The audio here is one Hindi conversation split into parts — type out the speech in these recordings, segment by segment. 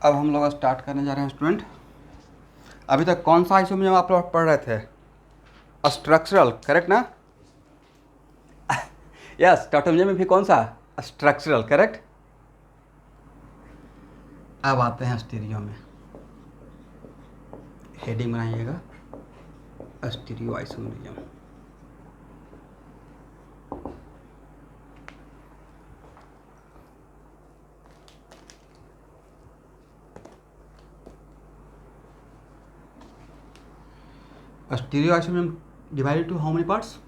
अब हम लोग स्टार्ट करने जा रहे हैं स्टूडेंट। अभी तक कौन सा आइसोमर आप लोग पढ़ रहे थे? स्ट्रक्चरल, करेक्ट ना? यस, टॉटोमर में भी कौन सा? Structural, correct. अब आते हैं स्टीरियो में। हेडिंग बनाइएगा, stereo isomerism. Stereo isomerism divided to how many parts?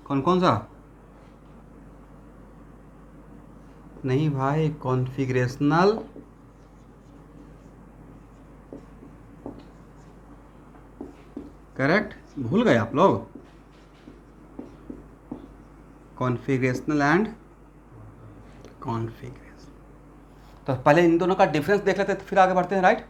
कौन कौन सा? नहीं भाई, कॉन्फ़िगरेशनल, करेक्ट। भूल गए आप लोग? Configurational and configuration. तो पहले इन दोनों का डिफरेंस देख लेते हैं, तो फिर आगे बढ़ते हैं, राइट?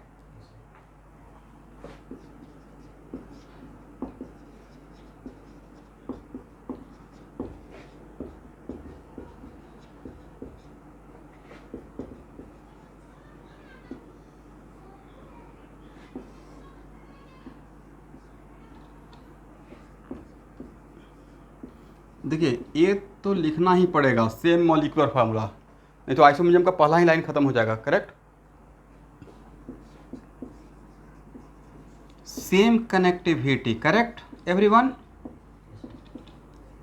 देखिए, ये तो लिखना ही पड़ेगा, सेम मॉलिक्यूलर फार्मूला, नहीं तो आइसोमरिज्म का पहला ही लाइन खत्म हो जाएगा, correct. Same connectivity, correct everyone.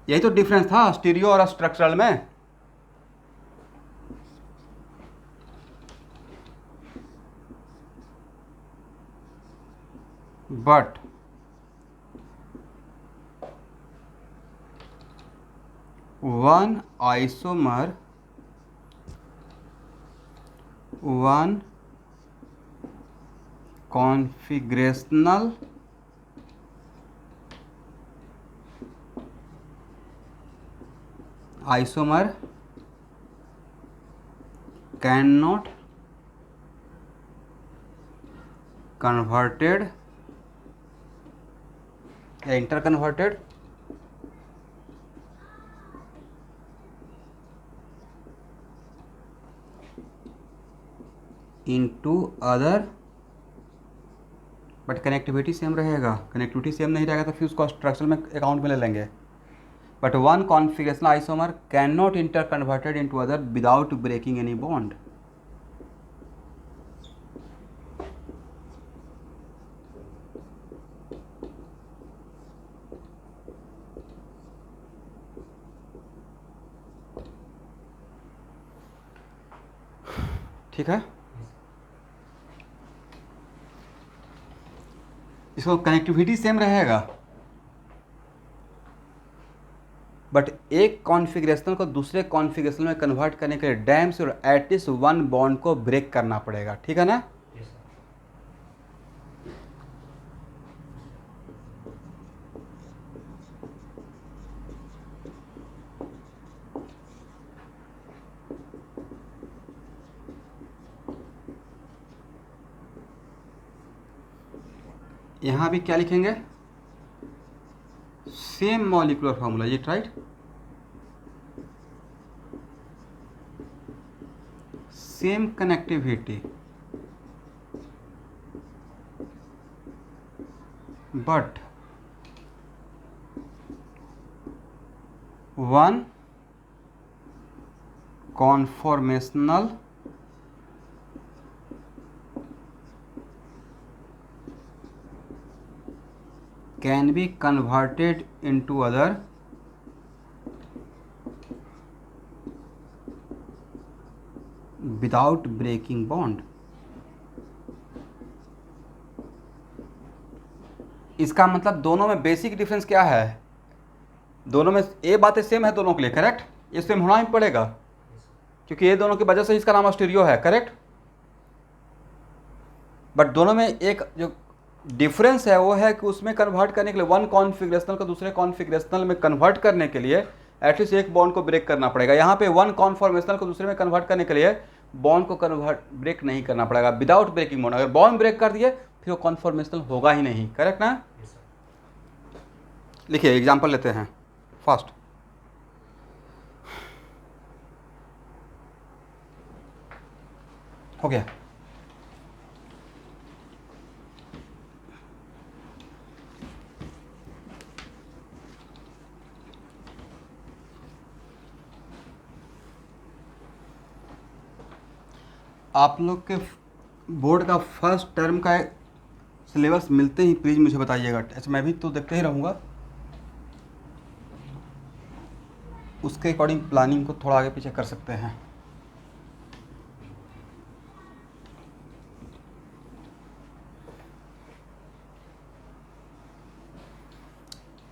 यही तो डिफरेंस था स्टीरियो और स्ट्रक्चरल में। But one isomer, one configurational isomer cannot converted interconverted into other, but connectivity same रहेगा। कनेक्टिविटी सेम नहीं रहेगा तो फिर उसको स्ट्रक्चर में अकाउंट में ले लेंगे। But one configurational isomer can not interconverted into other without breaking any bond. ठीक है, इसको कनेक्टिविटी सेम रहेगा, बट एक कॉन्फ़िगरेशन को दूसरे कॉन्फ़िगरेशन में कन्वर्ट करने के लिए डैम से एटलीस्ट वन बॉन्ड को ब्रेक करना पड़ेगा, ठीक है ना? यहाँ भी क्या लिखेंगे? सेम मॉलिक्यूलर फार्मूला, ये right. Same connectivity but one conformational can be converted into other without breaking bond। इसका मतलब दोनों में बेसिक डिफरेंस क्या है? दोनों में ये बातें सेम है दोनों के लिए, करेक्ट। ये सेम होना ही पड़ेगा क्योंकि ये दोनों की वजह से इसका नाम स्टीरियो है, करेक्ट। बट दोनों में एक जो डिफरेंस है वो है कि उसमें कन्वर्ट करने के लिए वन कॉन्फ़िगरेशनल को दूसरे कॉन्फ़िगरेशनल में कन्वर्ट करने के लिए एटलीस्ट एक बॉन्ड को ब्रेक करना पड़ेगा। यहाँ पे वन कॉन्फॉर्मेशनल को दूसरे में कन्वर्ट करने के लिए बॉन्ड को कन्वर्ट ब्रेक नहीं करना पड़ेगा, विदाउट ब्रेकिंग बॉन्ड। अगर बॉन्ड ब्रेक कर दिए फिर वो कॉन्फॉर्मेशनल होगा ही नहीं, करेक्ट ना? लिखिए, एग्जाम्पल लेते हैं फर्स्ट। हो गया। आप लोग के बोर्ड का फर्स्ट टर्म का सिलेबस मिलते ही प्लीज़ मुझे बताइएगा। अच्छा, मैं भी तो देखते ही रहूँगा, उसके अकॉर्डिंग प्लानिंग को थोड़ा आगे पीछे कर सकते हैं।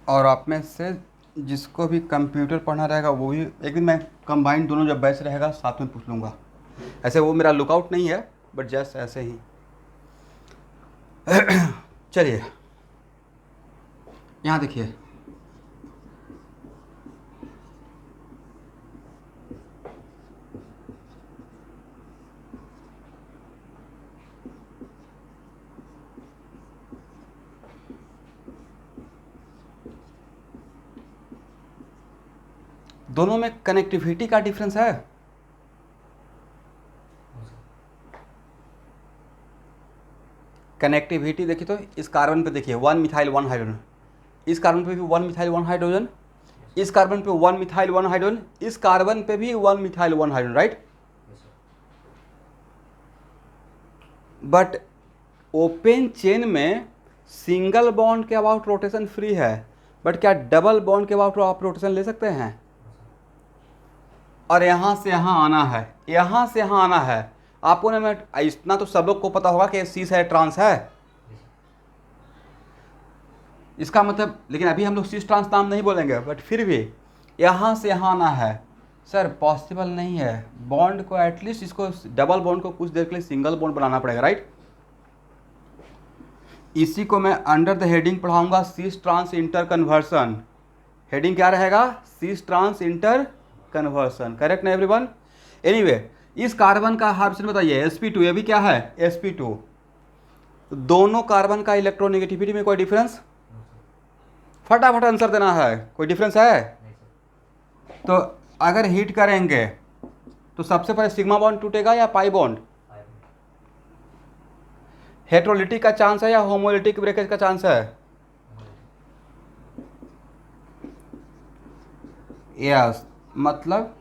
और आप में से जिसको भी कंप्यूटर पढ़ना रहेगा वो भी एक दिन मैं कंबाइंड दोनों जब बैच रहेगा साथ में पूछ लूँगा। ऐसे वो मेरा लुकआउट नहीं है, बट जस्ट ऐसे ही। चलिए यहाँ देखिए, दोनों में कनेक्टिविटी का डिफरेंस है। कनेक्टिविटी देखिए तो इस कार्बन पे देखिए 1 मिथाइल 1 हाइड्रोजन, इस कार्बन पे भी 1 मिथाइल 1 हाइड्रोजन, इस कार्बन पे 1 मिथाइल 1 हाइड्रोजन, इस कार्बन पे भी 1 methyl 1 hydrogen, right. But open chain में सिंगल बॉन्ड के अबाउट रोटेशन फ्री है, बट क्या डबल बॉन्ड के अबाउट आप रोटेशन ले सकते हैं? और यहाँ से यहाँ आना है, यहाँ से यहाँ आना है। आपको ना, मैं इतना तो सब लोग को पता होगा कि सीस है, ट्रांस है, इसका मतलब, लेकिन अभी हम लोग सीस ट्रांस नाम नहीं बोलेंगे, बट फिर भी यहाँ से यहाँ आना है। सर पॉसिबल नहीं है, बॉन्ड को एटलीस्ट इसको डबल बॉन्ड को कुछ देर के लिए सिंगल बॉन्ड बनाना पड़ेगा, राइट। इसी को मैं अंडर द हेडिंग पढ़ाऊंगा सीस ट्रांस इंटर कन्वर्सन। हेडिंग क्या रहेगा? सीस ट्रांस इंटर कन्वर्सन, करेक्ट ना एवरीवन? एनीवे, इस कार्बन का हाइड्रोजन बताइए sp2, ये भी क्या है sp2। दोनों कार्बन का इलेक्ट्रोनेगेटिविटी में कोई डिफरेंस? फटाफट आंसर देना है, कोई डिफरेंस है? तो अगर हीट करेंगे तो सबसे पहले सिग्मा बॉन्ड टूटेगा या पाई बॉन्ड? हेट्रोलिटिक का चांस है या होमोलिटिक ब्रेकेज का चांस है? यस, मतलब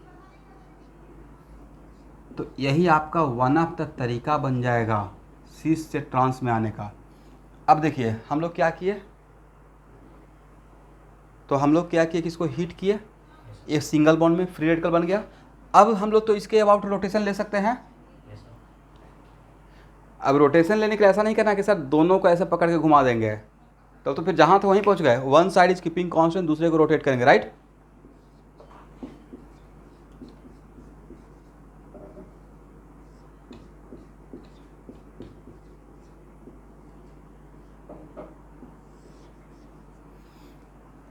तो यही आपका वन ऑफ द तरीका बन जाएगा सीस से ट्रांस में आने का। अब देखिए हम लोग क्या किए, तो हम लोग क्या किए कि इसको हीट किए, एक सिंगल बॉन्ड में फ्री रेडिकल बन गया। अब हम लोग तो इसके अबाउट रोटेशन ले सकते हैं। अब रोटेशन लेने के लिए ऐसा नहीं करना कि सर दोनों को ऐसे पकड़ के घुमा देंगे, तो फिर जहाँ तो वहीं पहुँच गए। One side is keeping constant, दूसरे को रोटेट करेंगे, राइट।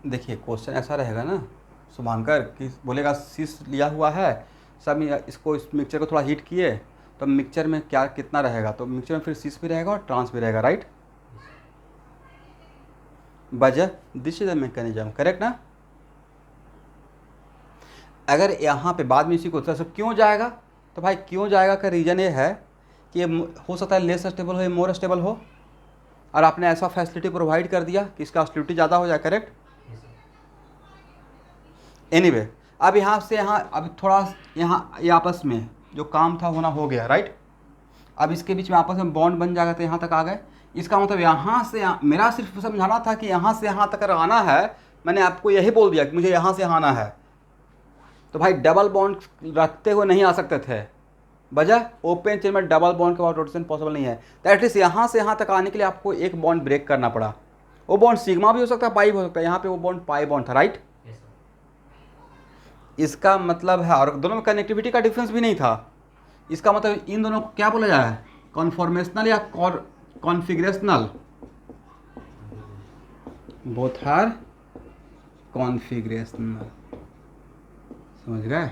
देखिए क्वेश्चन ऐसा रहेगा ना शुभांकर कि बोलेगा सीस लिया हुआ है सब, इसको इस मिक्सचर को थोड़ा हीट किए तो मिक्सचर में क्या कितना रहेगा, तो मिक्सचर में फिर सीस भी रहेगा और ट्रांस भी रहेगा, राइट। वजह this is the mechanism, correct ना। अगर यहाँ पे बाद में इसी को सब क्यों जाएगा, तो भाई क्यों जाएगा का रीज़न ये है कि ये हो सकता है लेस स्टेबल हो या मोर स्टेबल हो, और आपने ऐसा फैसिलिटी प्रोवाइड कर दिया कि इसका स्टेबिलिटी ज़्यादा हो जाए, करेक्ट। एनीवे, अब यहाँ से यहाँ अब थोड़ा यहाँ ये आपस में जो काम था होना हो गया, राइट। अब इसके बीच में आपस में बॉन्ड बन जाएगा, तो यहाँ तक आ गए। इसका मतलब यहाँ से मेरा सिर्फ समझाना था कि यहाँ से यहाँ तक अगर आना है, मैंने आपको यही बोल दिया कि मुझे यहाँ से यहाँ आना है, तो भाई डबल बॉन्ड रखते हुए नहीं आ सकते थे। वजह ओपन चेन में डबल बॉन्ड के बाद रोटेशन पॉसिबल नहीं है, तो एटलीस्ट यहाँ से यहाँ तक आने के लिए आपको एक बॉन्ड ब्रेक करना पड़ा। वो बॉन्ड सिग्मा भी हो सकता है, पाई भी हो सकता है, यहाँ पे वो बॉन्ड पाई बॉन्ड था, राइट। इसका मतलब है, और दोनों में कनेक्टिविटी का डिफरेंस भी नहीं था। इसका मतलब इन दोनों को क्या बोला जाए, कॉन्फॉर्मेशनल या कॉन्फिगरेशनल, बोथ आर कॉन्फिगरेशनल, समझ गए।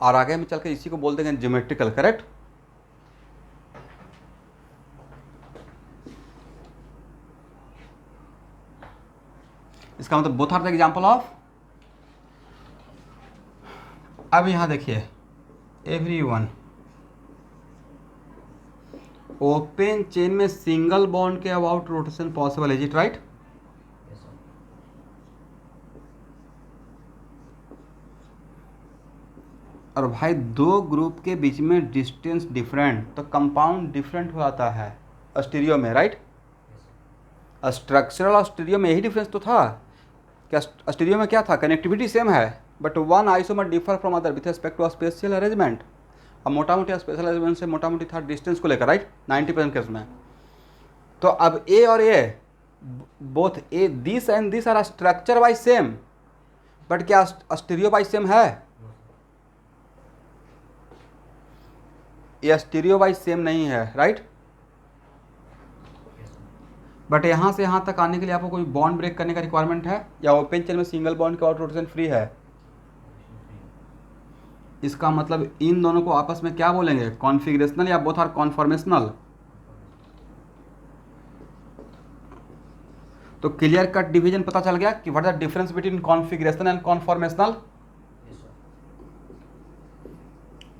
और आगे में चल के इसी को बोल देंगे ज्योमेट्रिकल, करेक्ट। इसका मतलब both are the example of. अब यहाँ देखिए एवरीवन, ओपन चेन में सिंगल बॉन्ड के अबाउट रोटेशन पॉसिबल है, इज इट राइट? और भाई दो ग्रुप के बीच में डिस्टेंस डिफरेंट, तो कंपाउंड डिफरेंट हो जाता है स्टीरियो में, राइट? स्ट्रक्चरल और स्टीरियो में यही डिफरेंस तो था। क्या स्टीरियो में क्या था? कनेक्टिविटी सेम है, but one isomer differ from other with respect to spatial arrangement. अब मोटा मोटी स्पेशल अरेंजमेंट से मोटा मोटी था डिस्टेंस को लेकर, राइट? 90% केस में। तो अब ए और A, both A this and this are structure wise same, but क्या स्टीरियो वाइज सेम है? ये स्टीरियो वाइज सेम नहीं है, राइट? बट यहाँ से यहाँ तक आने के लिए आपको कोई बॉन्ड ब्रेक करने का रिक्वायरमेंट है, या ओपन चेन में सिंगल बॉन्ड का आउट रोटेशन फ्री है? इसका मतलब इन दोनों को आपस में क्या बोलेंगे? कॉन्फिगरेशनल या बोथ आर कॉन्फॉर्मेशनल? तो क्लियर कट डिवीजन पता चल गया कि what the difference between configurational and conformational?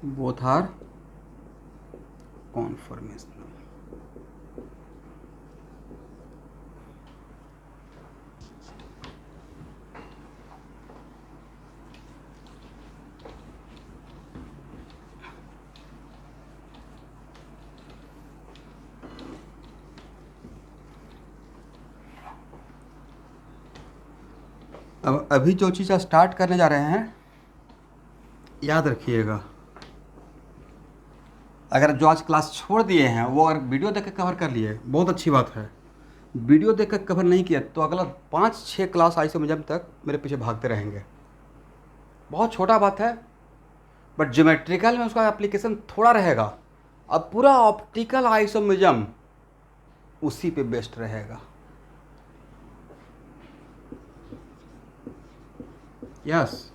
Both are conformational. अब अभी जो चीज़ स्टार्ट करने जा रहे हैं, याद रखिएगा, अगर जो आज क्लास छोड़ दिए हैं वो अगर वीडियो देख कर कवर कर लिए, बहुत अच्छी बात है। वीडियो देख कर कवर नहीं किया तो अगला 5-6 क्लास आइसोमेरिज्म तक मेरे पीछे भागते रहेंगे। बहुत छोटा बात है, बट ज्योमेट्रिकल में उसका एप्लीकेशन थोड़ा रहेगा। अब पूरा ऑप्टिकल आइसोमेरिज्म उसी पे बेस्ड रहेगा। यस,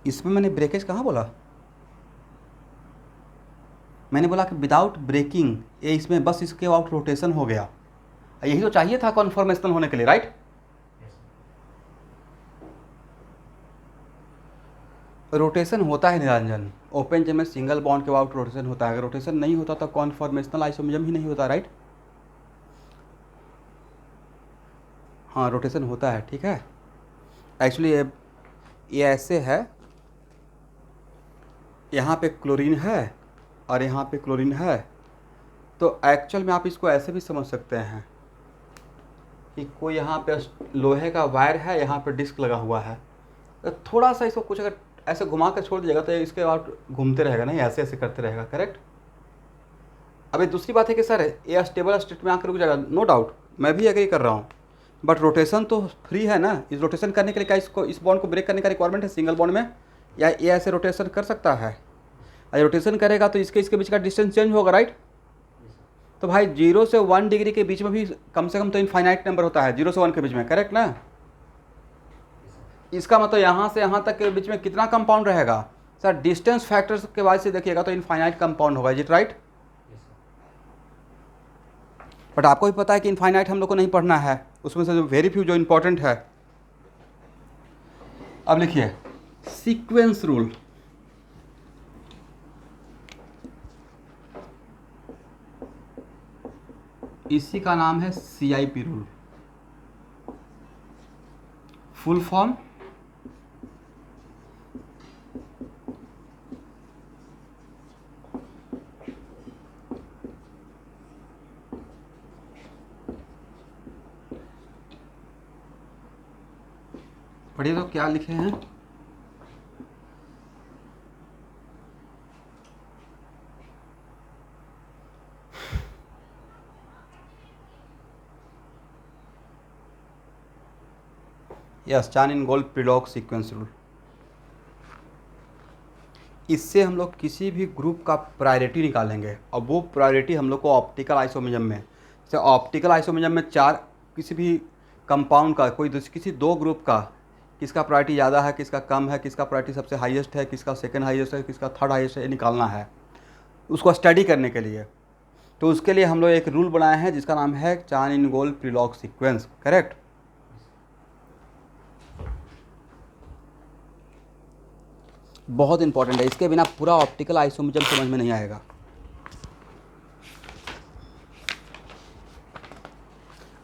इसमें मैंने ब्रेकेज कहाँ बोला? मैंने बोला कि विदाउट ब्रेकिंग ये इसमें बस इसके आउट रोटेशन हो गया। यही तो चाहिए था कॉन्फॉर्मेशनल होने के लिए, राइट? रोटेशन होता है निरंजन, ओपन चेन में सिंगल बॉन्ड के आउट रोटेशन होता है। अगर रोटेशन नहीं होता तो कॉन्फॉर्मेशनल आइसोमेरिज्म ही नहीं होता, राइट? हाँ, रोटेशन होता है, ठीक है। एक्चुअली ये ऐसे है, यहाँ पे क्लोरीन है और यहाँ पे क्लोरीन है, तो एक्चुअल में आप इसको ऐसे भी समझ सकते हैं कि कोई यहाँ पे लोहे का वायर है, यहाँ पे डिस्क लगा हुआ है, तो थोड़ा सा इसको कुछ अगर ऐसे घुमा कर छोड़ दीजिएगा तो इसके बाद घूमते रहेगा, नहीं ऐसे ऐसे करते रहेगा, करेक्ट? अभी दूसरी बात है कि सर ये स्टेबल स्टेट में आकर रुक जाएगा, नो डाउट, मैं भी एग्री कर रहा हूँ, बट रोटेशन तो फ्री है ना। इस रोटेशन करने के लिए क्या इसको इस बॉन्ड को ब्रेक करने का रिक्वायरमेंट है सिंगल बॉन्ड में, या ये ऐसे रोटेशन कर सकता है? अगर रोटेशन करेगा तो इसके बीच का डिस्टेंस चेंज होगा, राइट? तो भाई 0 से 1 डिग्री के बीच में भी कम से कम तो इनफाइनाइट नंबर होता है 0 से 1 के बीच में, करेक्ट ना? इसका मतलब यहाँ से यहाँ तक के बीच में कितना कंपाउंड रहेगा? सर डिस्टेंस फैक्टर्स के वजह से देखिएगा तो इनफाइनाइट कंपाउंड होगा, इज इट राइट? बट आपको भी पता है कि इनफाइनाइट हम लोग को नहीं पढ़ना है, उसमें से जो वेरी फ्यू जो इंपॉर्टेंट है। अब लिखिए सीक्वेंस रूल। इसी का नाम है CIP रूल। फुल फॉर्म पढ़िए तो क्या लिखे हैं? Yes, Cahn Ingold Prelog sequence rule. इससे हम लोग किसी भी ग्रुप का प्रायोरिटी निकालेंगे, और वो प्रायोरिटी हम लोग को ऑप्टिकल आइसोमेरिज्म में, जैसे ऑप्टिकल आइसोमेरिज्म में चार किसी भी कंपाउंड का किसी दो ग्रुप का किसका प्रायोरिटी ज़्यादा है, किसका कम है, किसका प्रायोरिटी सबसे हाईएस्ट है, किसका सेकंड हाईएस्ट है, किसका थर्ड हाईएस्ट है, ये निकालना है उसको स्टडी करने के लिए। तो उसके लिए हम लोग एक रूल बनाए हैं जिसका नाम है चान इन गोल प्रीलॉग सीक्वेंस, करेक्ट। बहुत इंपॉर्टेंट है, इसके बिना पूरा ऑप्टिकल आइसोमेरिज्म समझ में नहीं आएगा।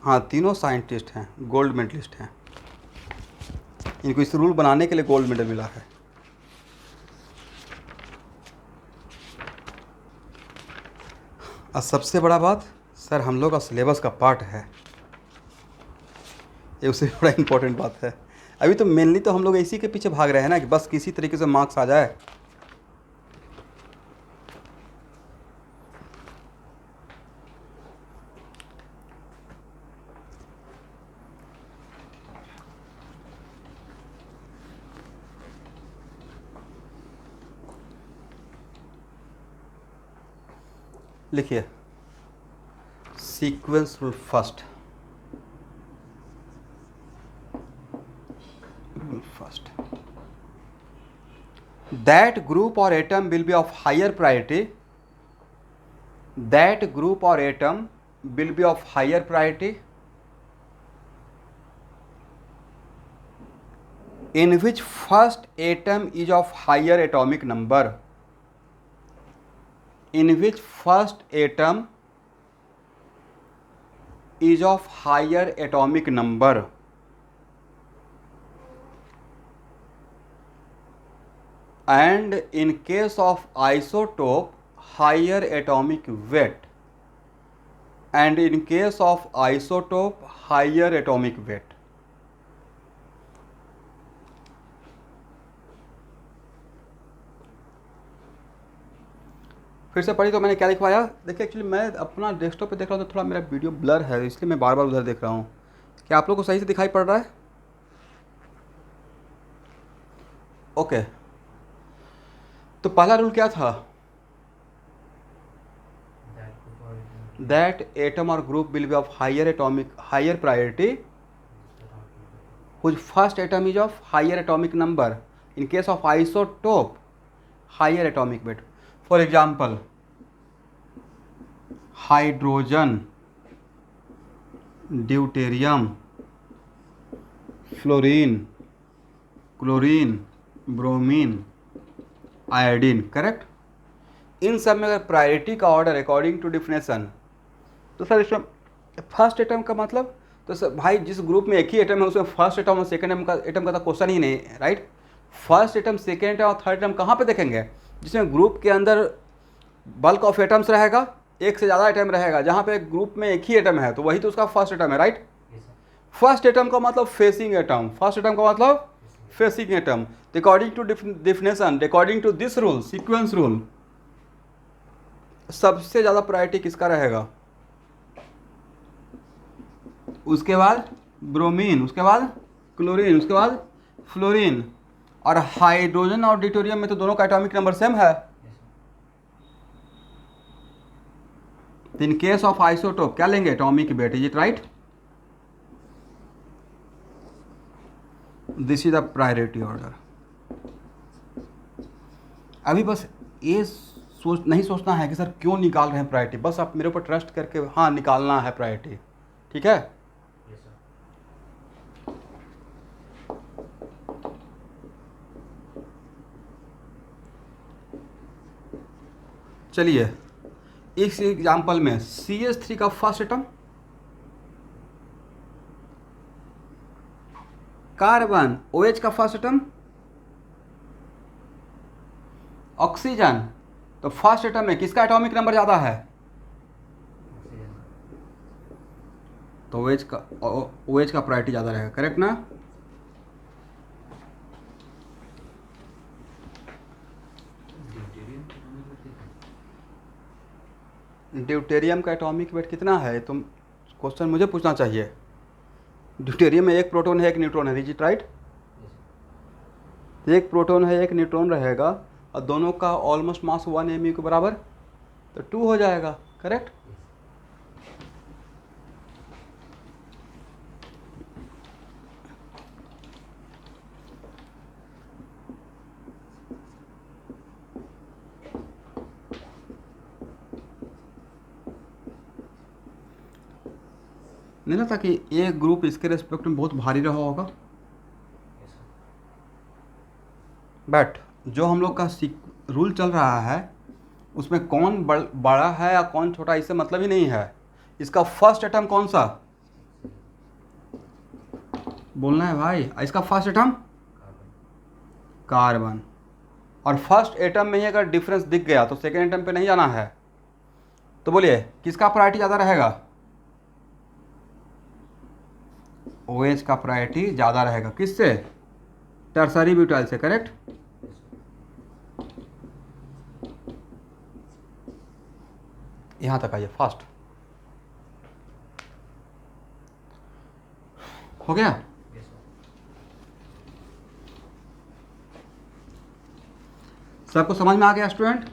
हाँ, तीनों साइंटिस्ट हैं, गोल्ड मेडलिस्ट हैं, इनको इस रूल बनाने के लिए गोल्ड मेडल मिला है। और सबसे बड़ा बात, सर हम लोग का सिलेबस का पार्ट है, ये उससे बड़ा इंपॉर्टेंट बात है। अभी तो मेनली तो हम लोग इसी के पीछे भाग रहे हैं ना कि बस किसी तरीके से मार्क्स आ जाए। लिखिए sequence rule first, that group or atom will be of higher priority, that group or atom will be of higher priority in which first atom is of higher atomic number, in which first atom is of higher atomic number, and in case of isotope higher atomic weight, and in case of isotope higher atomic weight। फिर से पढ़ी तो मैंने क्या लिखवाया, देखिए एक्चुअली मैं अपना डेस्कटॉप पे देख रहा हूँ तो थोड़ा मेरा वीडियो ब्लर है, इसलिए मैं बार बार उधर देख रहा हूँ। क्या आप लोग को सही से दिखाई पड़ रहा है? ओके, तो पहला रूल क्या था? दैट एटम और group will be of higher priority whose first atom is of higher atomic number, in case of isotope higher atomic weight। for example, hydrogen, deuterium, fluorine, chlorine, bromine, iodine, correct. इन सब में अगर प्रायोरिटी का ऑर्डर अकॉर्डिंग टू डिफिनेशन, तो सर इसमें फर्स्ट एटम का मतलब, तो सर भाई जिस ग्रुप में एक ही एटम है उसमें फर्स्ट एटम और सेकंड एटम का तो क्वेश्चन ही नहीं है, right. First atom, second atom और थर्ड एटम कहाँ पे देखेंगे? जिसमें ग्रुप के अंदर बल्क ऑफ एटम्स रहेगा, एक से ज़्यादा एटम रहेगा, जहाँ पे ग्रुप में एक ही एटम है तो वही तो उसका फर्स्ट एटम है, राइट। फर्स्ट एटम का मतलब फेसिंग एटम, फर्स्ट एटम का मतलब facing atom. According to definition, according to this rule, sequence rule, सबसे ज़्यादा प्रायोरिटी किसका रहेगा? उसके बाद ब्रोमीन, उसके बाद क्लोरीन, उसके बाद फ्लोरीन। और हाइड्रोजन और ड्यूटेरियम में तो दोनों का एटॉमिक नंबर सेम है। इन केस ऑफ आइसोटोप क्या लेंगे? Atomic weight, is it right? This is the priority order. अभी बस ये नहीं सोचना है कि सर क्यों निकाल रहे हैं प्रायोरिटी, बस आप मेरे ऊपर ट्रस्ट करके हाँ निकालना है प्रायोरिटी, ठीक है। चलिए इस एग्जाम्पल में CH3 का फर्स्ट एटम, कार्बन OH का फर्स्ट एटम, ऑक्सीजन, तो फर्स्ट एटम में किसका एटॉमिक नंबर ज़्यादा है? तो OH का प्रायोरिटी ज़्यादा रहेगा, करेक्ट ना। ड्यूटेरियम का एटॉमिक वेट कितना है? तुम क्वेश्चन मुझे पूछना चाहिए। ड्यूटेरियम में एक प्रोटॉन है, एक न्यूट्रॉन है, इज इट राइट? एक प्रोटॉन है, एक न्यूट्रॉन रहेगा और दोनों का ऑलमोस्ट मास 1 mu के बराबर, तो 2 हो जाएगा, करेक्ट। नहीं लगता कि एक ग्रुप इसके रेस्पेक्ट में बहुत भारी रहा होगा? बट जो हम लोग का रूल चल रहा है उसमें कौन बड़ा है या कौन छोटा इससे मतलब ही नहीं है। इसका फर्स्ट एटम कौन सा बोलना है भाई? इसका फर्स्ट एटम कार्बन, और फर्स्ट एटम में ही अगर डिफरेंस दिख गया तो सेकेंड एटम पे नहीं जाना है। तो बोलिए किसका प्रायोरिटी ज़्यादा रहेगा? OH का प्रायोरिटी ज़्यादा रहेगा। किससे? टर्सरी ब्यूटाइल से, करेक्ट। यहां तक आइए, फास्ट हो गया। सबको समझ में आ गया स्टूडेंट?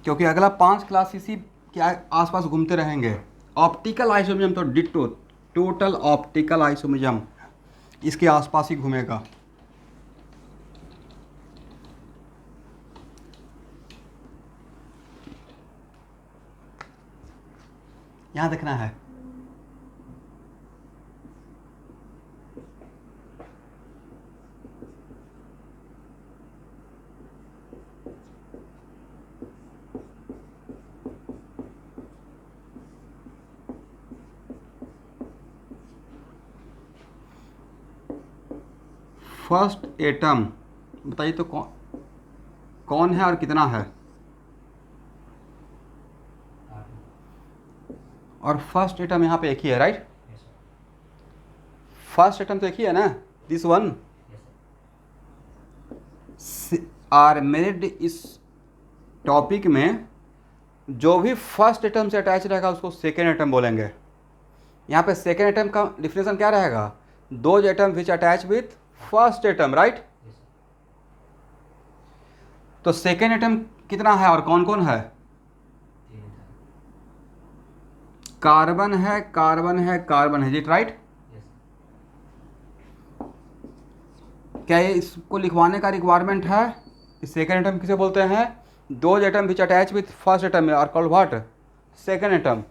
क्योंकि अगला 5 क्लास इसी के आसपास घूमते रहेंगे। ऑप्टिकल आइसोमेरिज्म तो डिट्टो, टोटल ऑप्टिकल आइसोमेरिज्म इसके आसपास ही घूमेगा। यहां देखना है। फर्स्ट एटम बताइए तो कौन है और कितना है? और फर्स्ट एटम यहाँ पे एक ही है, राइट? फर्स्ट एटम तो एक ही है ना, दिस वन आर मेड। इस टॉपिक में जो भी फर्स्ट एटम से अटैच रहेगा उसको सेकेंड एटम बोलेंगे। यहाँ पे सेकेंड एटम का डिफिनेशन क्या रहेगा? Those atom which attach with first atom, right? तो सेकेंड एटम कितना है और कौन कौन है? कार्बन है, कार्बन है, कार्बन है, जी राइट। क्या ये इसको लिखवाने का रिक्वायरमेंट है? इस सेकेंड एटम किसे बोलते हैं? Those atom which attach with first atom are called what? Second atom.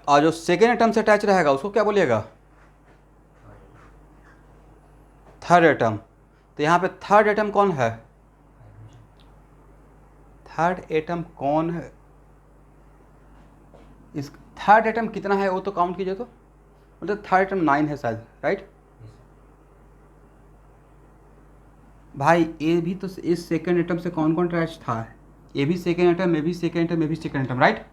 और जो सेकेंड एटम से अटैच रहेगा उसको क्या बोलिएगा? Third atom. तो यहाँ पे थर्ड एटम कौन है? थर्ड एटम कौन है? इस थर्ड एटम कितना है वो तो काउंट कीजिए। तो मतलब थर्ड एटम 9 है शायद, राइट? भाई ये भी तो इस सेकेंड एटम से कौन कौन अटैच था? ये भी सेकेंड एटम, ये भी सेकेंड एटम, ये भी सेकेंड एटम, राइट?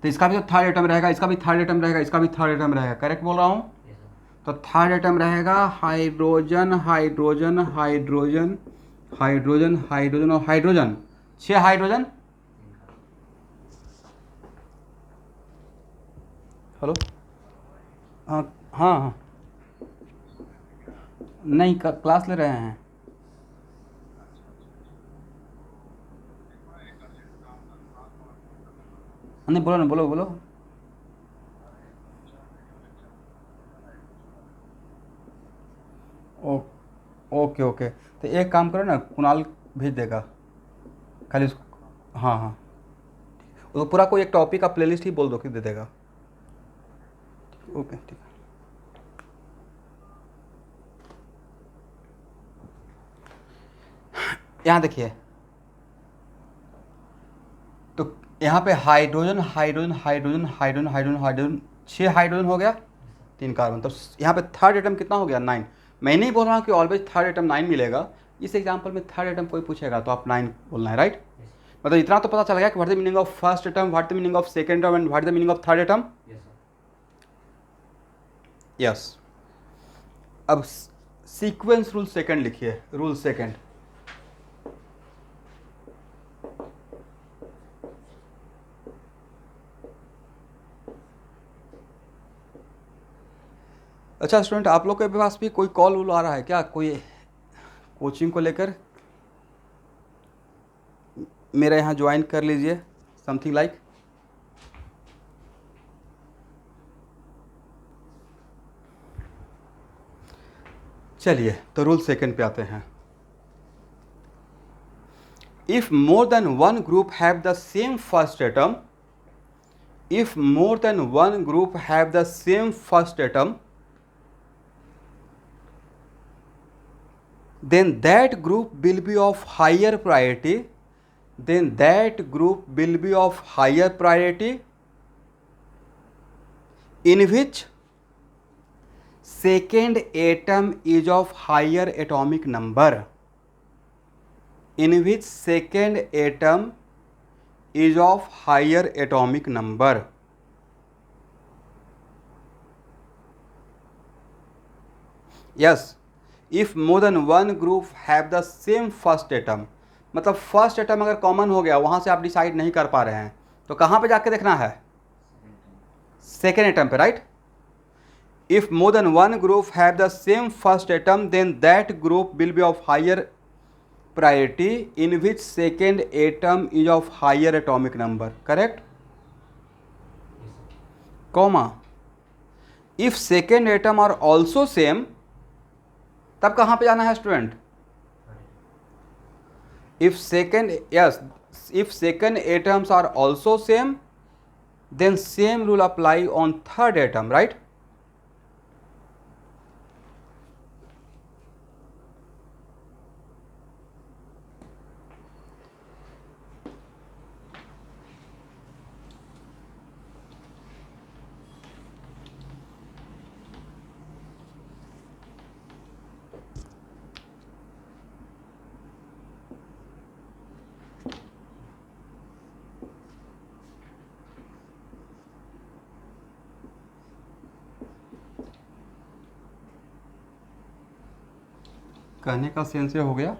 तो इसका भी तो थर्ड एटम रहेगा, इसका भी थर्ड एटम रहेगा, इसका भी थर्ड एटम रहेगा, करेक्ट बोल रहा हूँ? तो थर्ड एटम रहेगा hydrogen, hydrogen, hydrogen, hydrogen, hydrogen और हाइड्रोजन। 6 हाइड्रोजन। हेलो, हाँ हाँ हाँ, नहीं क्लास ले रहे हैं। नहीं बोलो ना, बोलो बोलो। ओ ओके ओके, तो एक काम करो ना, कुणाल भेज देगा खाली उसको। हाँ हाँ, वो पूरा कोई एक टॉपिक का प्लेलिस्ट ही बोल दो कि दे देगा। ओके ठीक है। यहाँ देखिए, तो यहाँ पे hydrogen, hydrogen, hydrogen, hydrogen, hydrogen, hydrogen, 6 hydrogen हो गया, 3 कार्बन। तो यहाँ पे थर्ड एटम कितना हो गया? 9। मैं नहीं बोल रहा हूँ कि ऑलवेज थर्ड एटम 9 मिलेगा। इस एग्जाम्पल में थर्ड एटम कोई पूछेगा तो आप 9 बोलना है, राइट? मतलब इतना तो पता चल गया कि what the meaning of first atom, what the meaning of second atom and what the meaning of third atom. Yes. अब सीक्वेंस रूल सेकंड लिखिए, रूल सेकंड। अच्छा स्टूडेंट, आप लोग के पास भी कोई कॉल वूल आ रहा है क्या, कोई कोचिंग को लेकर? मेरे यहाँ ज्वाइन कर लीजिए, समथिंग लाइक। चलिए तो रूल सेकंड पे आते हैं। If more than one group have the same first atom, if more than one group have the same first atom, then that group will be of higher priority, then that group will be of higher priority in which second atom is of higher atomic number, in which second atom is of higher atomic number. Yes, if more than one group have the same first atom, मतलब फर्स्ट एटम अगर कॉमन हो गया, वहां से आप डिसाइड नहीं कर पा रहे हैं तो कहां पे जाके देखना है? सेकेंड एटम पे, right? If more than one group have the same first atom, then that group will be of higher priority in which second atom is of higher atomic number, correct? Comma, if second atom are also same, तब कहाँ पे जाना है student? if second, yes, if second atoms are also same, then same rule apply on third atom, right? कहने का सेंस ये हो गया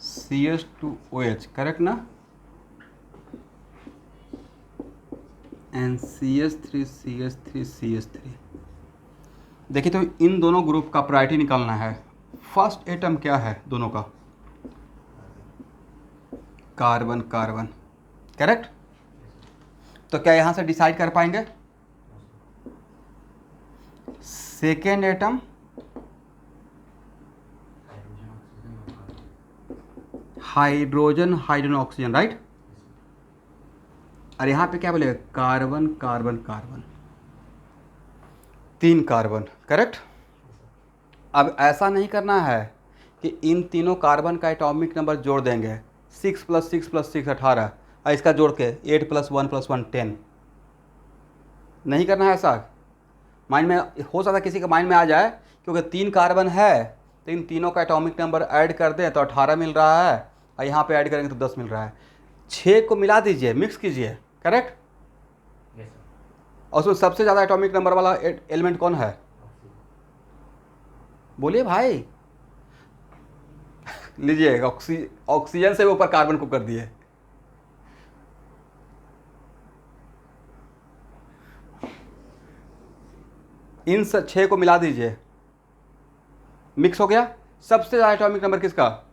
CH2OH, करेक्ट ना? And CH3CH3CH3। देखिए तो इन दोनों ग्रुप का प्रायोरिटी निकालना है। फर्स्ट एटम क्या है दोनों का? Carbon carbon, correct? तो क्या यहां से डिसाइड कर पाएंगे? Second atom hydrogen hydrogen oxygen, right? और यहां पे क्या बोलेगा? Carbon carbon carbon, 3 carbon, correct? अब ऐसा नहीं करना है कि इन तीनों कार्बन का एटॉमिक नंबर जोड़ देंगे, 6 + 6 + 6 18, और इसका जोड़ के 8 + 1 + 1 10। नहीं करना है ऐसा। माइंड में हो सकता है किसी के माइंड में आ जाए, क्योंकि 3 कार्बन है तो इन तीनों का एटॉमिक नंबर ऐड कर दें तो 18 मिल रहा है, और यहाँ पे ऐड करेंगे तो 10 मिल रहा है। 6 को मिला दीजिए, मिक्स कीजिए, करेक्ट? और उसमें सबसे ज़्यादा एटॉमिक नंबर वाला एलिमेंट कौन है? बोलिए भाई। लीजिए, ऑक्सीजन से ऊपर कार्बन को कर दिए। इन 6 को मिला दीजिए, मिक्स हो गया। सबसे ज़्यादा एटॉमिक नंबर किसका?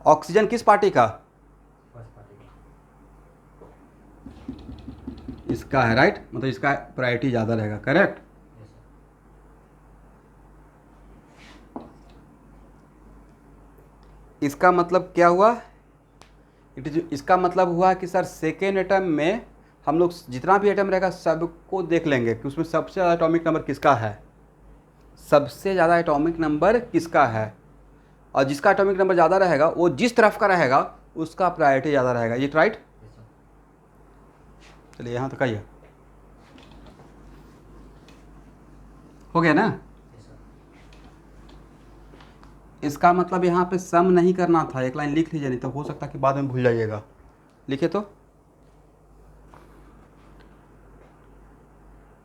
ऑक्सीजन किस पार्टी का? इसका है, राइट? मतलब इसका प्रायोरिटी ज़्यादा रहेगा, करेक्ट? इसका मतलब क्या हुआ? इसका मतलब हुआ कि सर सेकेंड एटम में हम लोग जितना भी एटम रहेगा सबको देख लेंगे कि उसमें सबसे ज़्यादा एटॉमिक नंबर किसका है, सबसे ज़्यादा एटॉमिक नंबर किसका है, और जिसका एटॉमिक नंबर ज़्यादा रहेगा वो जिस तरफ का रहेगा उसका प्रायोरिटी ज़्यादा रहेगा। ये राइट? चलिए यहाँ तक आइए, हो गया ना? इसका मतलब यहाँ पे सम नहीं करना था, एक लाइन लिख लीजिए, नहीं तो हो सकता कि बाद में भूल जाइएगा। लिखिए तो,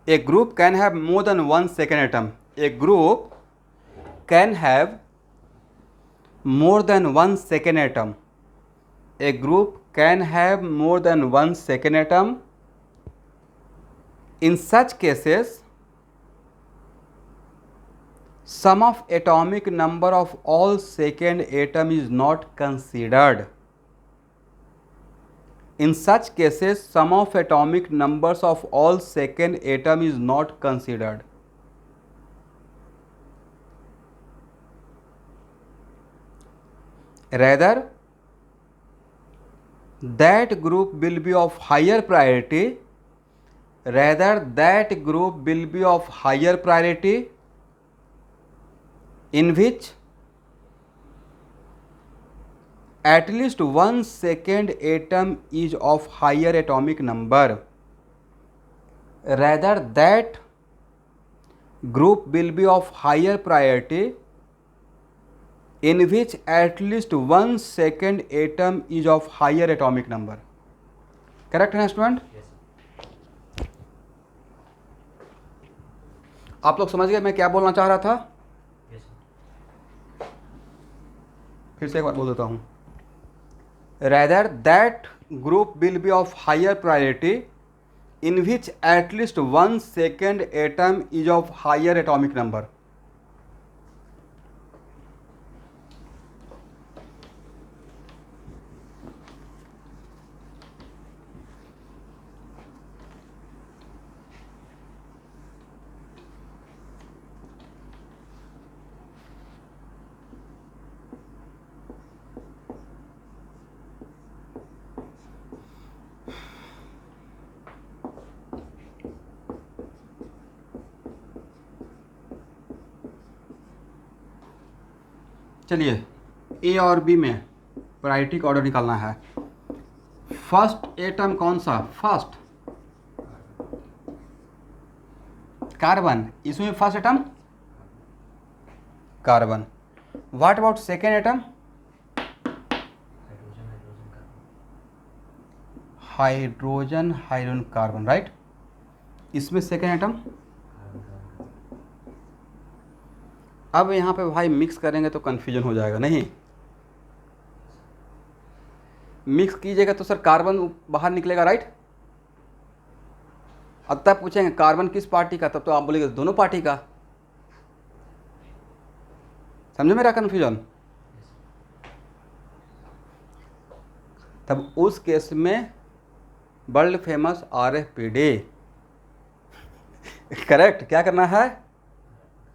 A group can have more than one second atom. A group can have more than one second atom. A group can have more than one second atom. In such cases, sum of atomic number of all second atom is not considered. In such cases, sum of atomic numbers of all second atom is not considered. rather that group will be of higher priority, rather that group will be of higher priority in which at least 1 second atom is of higher atomic number, rather that group will be of higher priority in which at least 1 second atom is of higher atomic number. Correct है स्टूडेंट? आप लोग समझ गए मैं क्या बोलना चाह रहा था? फिर से एक बार बोल देता हूँ. Rather that group will be of higher priority in which at least 1 second atom is of higher atomic number. चलिए ए और बी में प्रायोरिटी का ऑर्डर निकालना है. फर्स्ट एटम कौन सा? First carbon. इसमें first atom carbon. What about second atom? Hydrogen hydrogen carbon. Right. इसमें सेकेंड एटम. अब यहाँ पे भाई मिक्स करेंगे तो कन्फ्यूजन हो जाएगा. नहीं मिक्स कीजिएगा तो सर कार्बन बाहर निकलेगा. राइट. अब तब पूछेंगे कार्बन किस पार्टी का, तब तो आप बोलेंगे दोनों पार्टी का. समझे मेरा कन्फ्यूजन? तब उस केस में वर्ल्ड फेमस RFPD. करेक्ट. क्या करना है?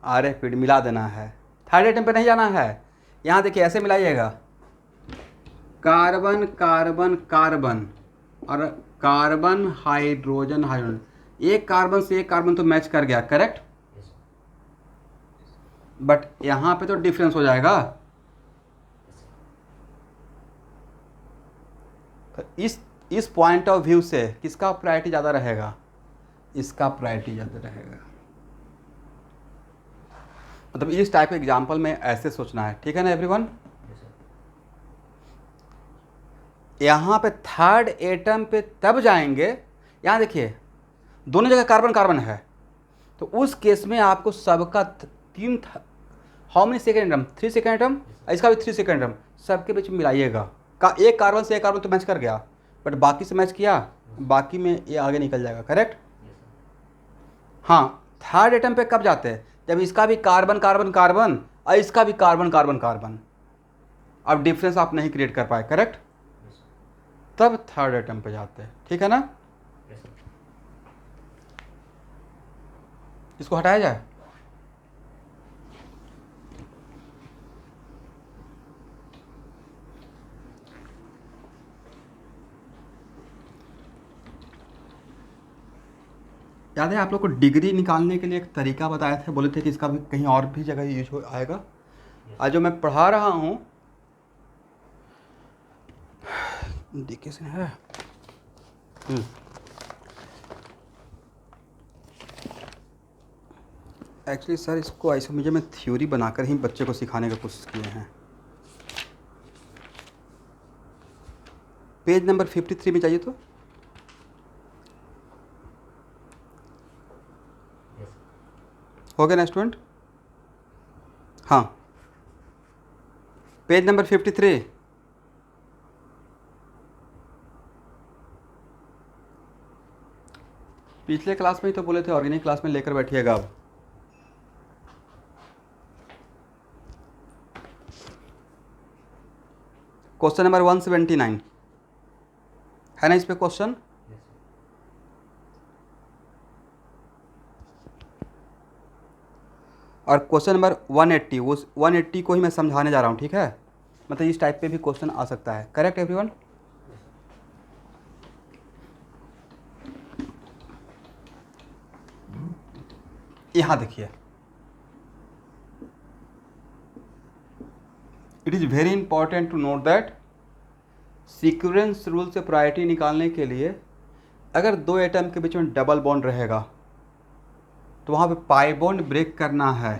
RFPD मिला देना है. थर्ड एटम पे नहीं जाना है. यहाँ देखिए ऐसे मिलाइएगा. कार्बन कार्बन कार्बन और कार्बन हाइड्रोजन हाइड्रोजन. एक कार्बन से एक कार्बन तो मैच कर गया. करेक्ट. बट यहाँ पे तो डिफरेंस हो जाएगा. तो इस पॉइंट ऑफ व्यू से किसका प्रायोरिटी ज़्यादा रहेगा? इसका प्रायोरिटी ज़्यादा रहेगा. मतलब इस टाइप के एग्जाम्पल में ऐसे सोचना है. ठीक है ना एवरीवन? यहाँ पे थर्ड एटम पे तब जाएंगे. यहाँ देखिए दोनों जगह कार्बन कार्बन है. तो उस केस में आपको सबका तीन how many second atom? 3 second atom. इसका भी 3 सेकेंड एटम. सबके बीच में मिलाइएगा. एक कार्बन से एक कार्बन तो मैच कर गया, बट बाकी से मैच किया, बाकी में ये आगे निकल जाएगा. करेक्ट. हाँ. थर्ड एटम पे कब जाते हैं? जब इसका भी कार्बन कार्बन कार्बन और इसका भी कार्बन कार्बन कार्बन. अब डिफरेंस आप नहीं क्रिएट कर पाए. करेक्ट. तब थर्ड एटम पे जाते हैं. ठीक है ना? इसको हटाया जाए. याद है आप लोग को डिग्री निकालने के लिए एक तरीका बताए थे. बोले थे कि इसका भी कहीं और भी जगह यूज हो आएगा. आज जो मैं पढ़ा रहा हूँ डीके से है. एक्चुअली सर इसको ऐसे मुझे मैं थ्योरी बनाकर ही बच्चे को सिखाने की कोशिश किए हैं. पेज नंबर 53 में चाहिए तो हो गया ना स्टूडेंट? हाँ. Page number 53. पिछले क्लास में ही तो बोले थे ऑर्गेनिक क्लास में लेकर बैठिएगा. अब क्वेश्चन नंबर 179 है ना इस पे क्वेश्चन? और क्वेश्चन नंबर 180, वो 180 को ही मैं समझाने जा रहा हूँ. ठीक है. मतलब इस टाइप पे भी क्वेश्चन आ सकता है। Correct everyone? यहाँ देखिए, it is very important to note that sequence rule से प्रायोरिटी निकालने के लिए अगर दो एटम के बीच में डबल बॉन्ड रहेगा तो वहाँ पे पाई बॉन्ड ब्रेक करना है।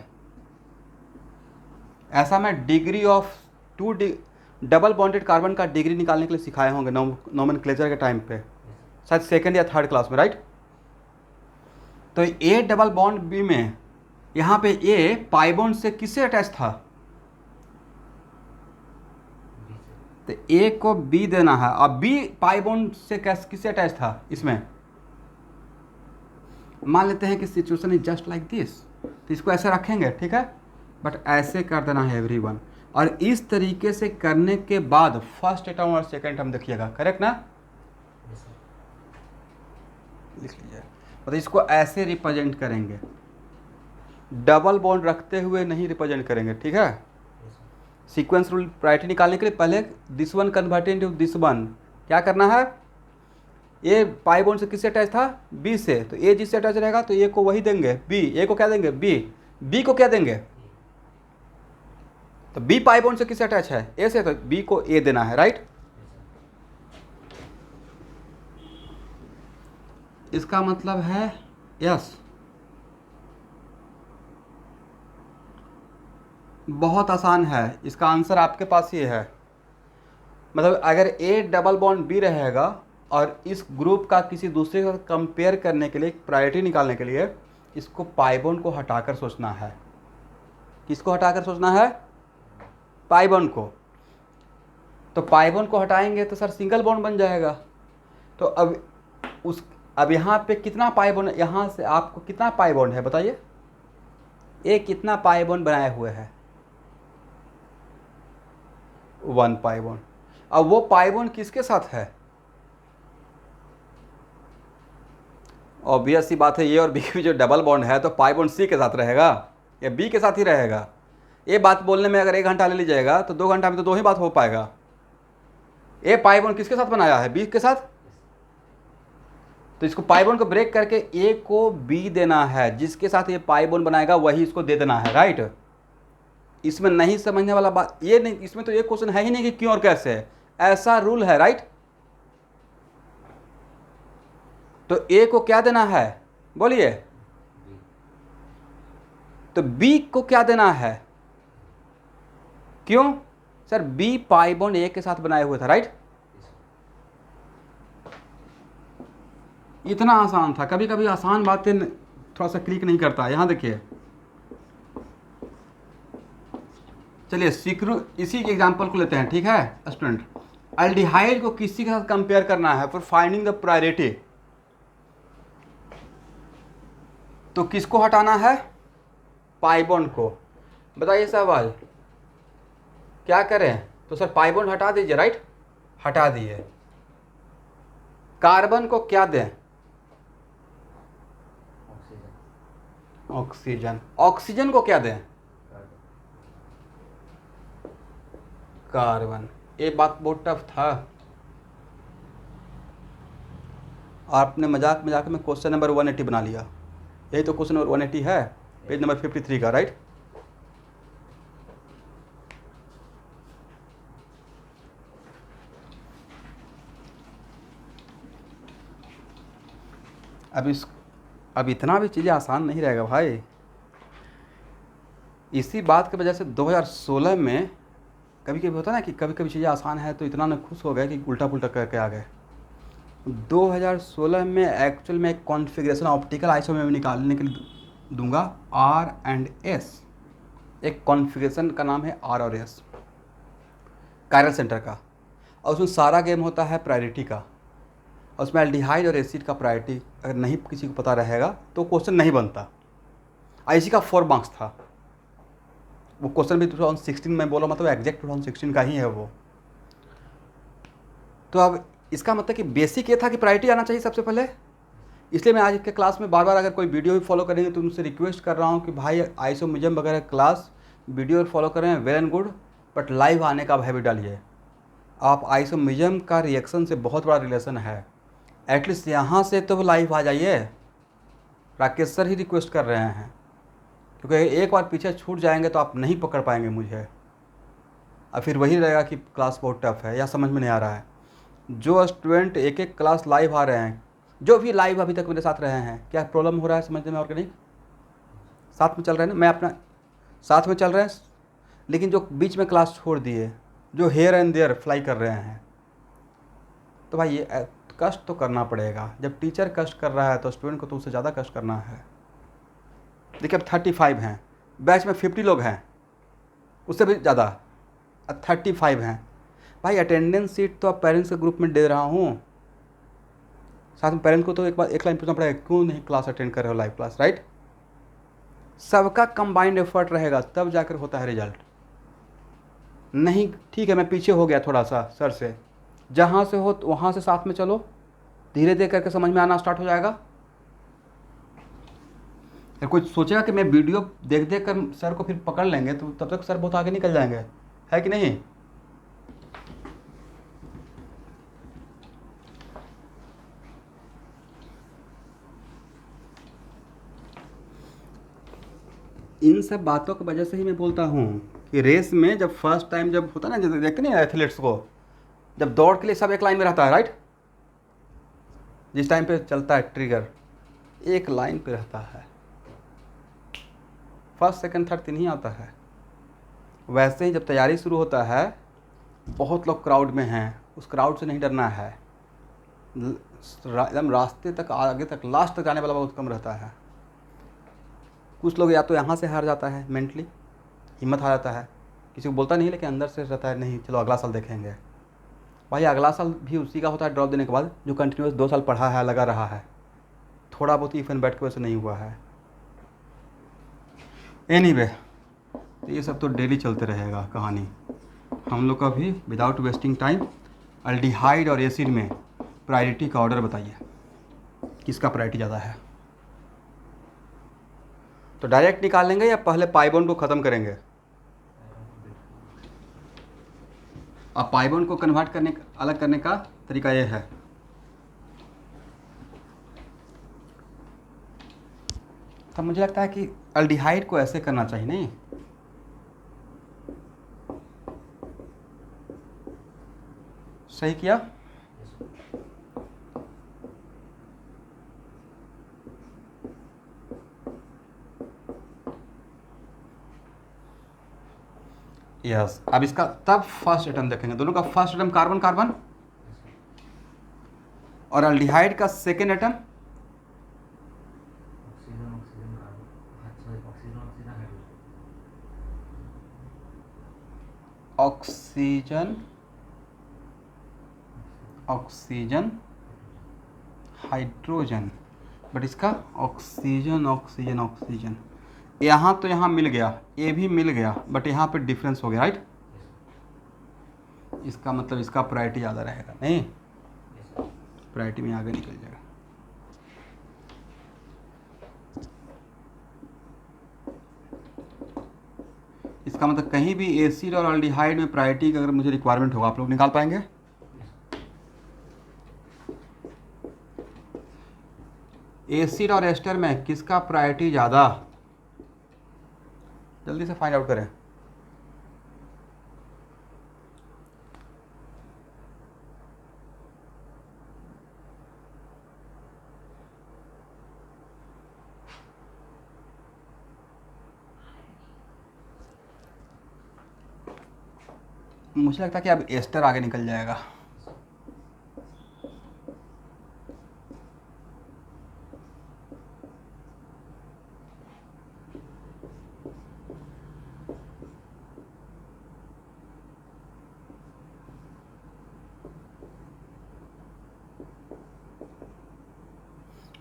ऐसा मैं degree of double bonded carbon का डिग्री निकालने के लिए सिखाए होंगे नोमेनक्लेचर के टाइम पे, शायद सेकंड या थर्ड क्लास में, राइट? तो ए डबल बॉन्ड बी में यहाँ पे ए पाई बॉन्ड से किससे अटैच था? तो ए को बी देना है। अब बी पाई बॉन्ड से किससे अटैच था? इसमें मान लेते हैं कि situation is just like this, तो इसको ऐसे रखेंगे, ठीक है? बट ऐसे कर देना है एवरीवन। और इस तरीके से करने के बाद फर्स्ट टर्म और सेकंड टर्म देखिएगा। करेक्ट ना? लिख लीजिए। मतलब इसको ऐसे रिप्रेजेंट करेंगे, डबल बॉन्ड रखते हुए नहीं रिप्रेजेंट करेंगे, ठीक है? सीक्वेंस रूल प्रायोरिटी निकालने के लिए पहले this one converted into this one क्या करना है? ए पाई बॉन्ड से किससे अटैच था? बी से। तो ए जिससे अटैच रहेगा तो ए को वही देंगे बी। ए को क्या देंगे? बी। बी को क्या देंगे? तो बी पाई बॉन्ड से किससे अटैच है? ए से, तो बी को ए देना है, राइट? इसका मतलब है यस। बहुत आसान है, इसका आंसर आपके पास ही है। मतलब अगर ए डबल बॉन्ड बी रहेगा और इस ग्रुप का किसी दूसरे के साथ कंपेयर करने के लिए, प्रायोरिटी निकालने के लिए, इसको पाई बॉन्ड को हटाकर सोचना है। किसको हटाकर सोचना है? पाई बॉन्ड को। तो पाई बॉन्ड को हटाएंगे तो सर सिंगल बॉन्ड बन जाएगा। तो अब यहाँ पे कितना पाई बॉन्ड, यहाँ से आपको कितना पाई बॉन्ड है बताइए? ए कितना पाई बॉन्ड बनाए हुए है? 1 पाई बॉन्ड। अब वो पाई बॉन्ड किसके साथ है? ऑब्वियस सी बात है, ए और बी की जो डबल बॉन्ड है तो पाई बॉन्ड सी के साथ रहेगा या बी के साथ ही रहेगा। ये बात बोलने में अगर 1 घंटा ले लीजिएगा तो 2 घंटा में तो 2 ही बात हो पाएगा। ए पाई बॉन्ड किसके साथ बनाया है? बी के साथ। तो इसको पाई बॉन्ड को ब्रेक करके ए को बी देना है, जिसके साथ ये पाई बॉन्ड बनाएगा वही इसको दे देना है, राइट? इसमें नहीं समझने वाला बात ये नहीं, इसमें तो ये क्वेश्चन है ही नहीं कि क्यों और कैसे है, ऐसा रूल है, राइट? तो ए को क्या देना है बोलिए? तो बी को क्या देना है? क्यों सर? बी पाई बॉन्ड ए के साथ बनाए हुए था, राइट? इतना आसान था। कभी कभी आसान बातें थोड़ा सा क्लिक नहीं करता। यहां देखिए, चलिए इसी के एग्जांपल को लेते हैं, ठीक है स्टूडेंट? एल्डिहाइड को किसी के साथ कंपेयर करना है फॉर फाइंडिंग द प्रायोरिटी। तो किसको हटाना है? पाई बॉन्ड को। बताइए सवाल क्या करें? तो सर पाई बॉन्ड हटा दीजिए, राइट? हटा दिए। कार्बन को क्या दें? ऑक्सीजन। ऑक्सीजन को क्या दें? कार्बन। ये बात बहुत टफ था। आपने मजाक मजाक में क्वेश्चन नंबर 180 बना लिया। यही तो क्वेश्चन नंबर 180 है, पेज नंबर 53 का, राइट? अब इतना भी चीज़ें आसान नहीं रहेगा भाई। इसी बात की वजह से 2016 में कभी कभी होता है ना कि कभी कभी चीज़ें आसान है तो इतना ना खुश हो गए कि उल्टा पुल्टा करके आ गए। 2016 में एक्चुअल में एक कॉन्फ़िगरेशन ऑप्टिकल आइसोमेर निकालने के लिए दूंगा R&S। एक कॉन्फ़िगरेशन का नाम है R और S, कायरल सेंटर का, और उसमें सारा गेम होता है प्रायोरिटी का। और उसमें एल्डिहाइड और एसिड का प्रायोरिटी अगर नहीं किसी को पता रहेगा तो क्वेश्चन नहीं बनता। इसी का 4 मार्क्स था वो क्वेश्चन भी। 2016 में बोला, मतलब एग्जैक्ट 2016 का ही है वो। तो अब इसका मतलब कि बेसिक ये था कि प्रायोरिटी आना चाहिए सबसे पहले। इसलिए मैं आज के क्लास में बार बार अगर कोई वीडियो भी फॉलो करेंगे तो उनसे रिक्वेस्ट कर रहा हूँ कि भाई आइसोमेरिज्म वगैरह क्लास वीडियो फॉलो करें, well and good, but live आने का भय भी डालिए। आप आइसोमेरिज्म का रिएक्शन से बहुत बड़ा रिलेशन है, एटलीस्ट यहाँ से तो लाइव आ जाइए। राकेश सर ही रिक्वेस्ट कर रहे हैं, क्योंकि एक बार पीछे छूट जाएंगे तो आप नहीं पकड़ पाएंगे मुझे, और फिर वही रहेगा कि क्लास बहुत टफ है या समझ में नहीं आ रहा है। जो स्टूडेंट एक एक क्लास लाइव आ रहे हैं, जो भी लाइव अभी तक मेरे साथ रहे हैं, क्या प्रॉब्लम हो रहा है समझने में? ऑर्गेनिक साथ में चल रहे हैं ना, मैं अपना साथ में चल रहे हैं, लेकिन जो बीच में क्लास छोड़ दिए, जो हेयर एंड देयर फ्लाई कर रहे हैं, तो भाई ये कष्ट तो करना पड़ेगा। जब टीचर कष्ट कर रहा है तो स्टूडेंट को तो उससे ज़्यादा कष्ट करना है। देखिए अब 35 हैं, बैच में 50 लोग हैं, उससे भी ज़्यादा 35 हैं। भाई अटेंडेंस सीट तो अब पेरेंट्स के ग्रुप में दे रहा हूँ, साथ में पेरेंट्स को तो एक बार एक लाइन पूछना पड़ेगा, क्यों नहीं क्लास अटेंड कर रहे हो लाइव क्लास, राइट? सबका कंबाइंड एफर्ट रहेगा तब जाकर होता है रिजल्ट। नहीं ठीक है, मैं पीछे हो गया थोड़ा सा सर से, जहाँ से हो वहाँ से साथ में चलो, धीरे धीरे करके समझ में आना स्टार्ट हो जाएगा। अगर कोई सोचेगा कि मैं वीडियो देख देख कर सर को फिर पकड़ लेंगे, तो तब तक सर बहुत आगे निकल जाएंगे, है कि नहीं? इन सब बातों की वजह से ही मैं बोलता हूँ कि रेस में जब फर्स्ट टाइम जब होता है ना, जब देखते नहीं एथलीट्स को, जब दौड़ के लिए सब एक लाइन में रहता है, राइट? जिस टाइम पे चलता है ट्रिगर, एक लाइन पे रहता है, फर्स्ट सेकंड थर्ड तीन ही आता है। वैसे ही जब तैयारी शुरू होता है, बहुत लोग क्राउड में हैं, उस क्राउड से नहीं डरना है, एकदम रास्ते तक आगे तक लास्ट तक जाने वाला बहुत कम रहता है। कुछ लोग या तो यहाँ से हार जाता है, मेंटली हिम्मत हार जाता है, किसी को बोलता नहीं लेकिन अंदर से रहता है नहीं चलो अगला साल देखेंगे। भाई अगला साल भी उसी का होता है ड्रॉप देने के बाद, जो कंटिन्यूस 2 साल पढ़ा है, लगा रहा है, थोड़ा बहुत इफेन बैठ के वैसे नहीं हुआ है। एनीवे, तो ये सब तो डेली चलते रहेगा कहानी। हम लोग का भी विदाउट वेस्टिंग टाइम अल्डिहाइड और एसिड में प्रायोरिटी का ऑर्डर बताइए, किसका प्रायोरिटी ज़्यादा है? तो डायरेक्ट निकाल लेंगे या पहले पाई बॉन्ड को ख़त्म करेंगे? अब पाई बॉन्ड को कन्वर्ट करने अलग करने का तरीका ये है, तब मुझे लगता है कि अल्डिहाइड को ऐसे करना चाहिए, नहीं? सही किया? यस। अब इसका तब फर्स्ट एटम देखेंगे, दोनों का फर्स्ट एटम कार्बन कार्बन, और अल्डिहाइड का second atom oxygen oxygen hydrogen, but इसका ऑक्सीजन ऑक्सीजन ऑक्सीजन, यहाँ तो यहाँ मिल गया, ये भी मिल गया, बट यहाँ पे डिफरेंस हो गया, राइट? इसका मतलब इसका प्रायोरिटी ज़्यादा रहेगा, नहीं? प्रायोरिटी में आगे निकल जाएगा। इसका मतलब कहीं भी एसिड और अल्डिहाइड में प्रायोरिटी का अगर मुझे रिक्वायरमेंट होगा, आप लोग निकाल पाएंगे? एसिड और एस्टर में किसका प्रायोरिटी ज़्यादा? जल्दी से फाइंड आउट करें। मुझे लगता है कि अब एस्टर आगे निकल जाएगा।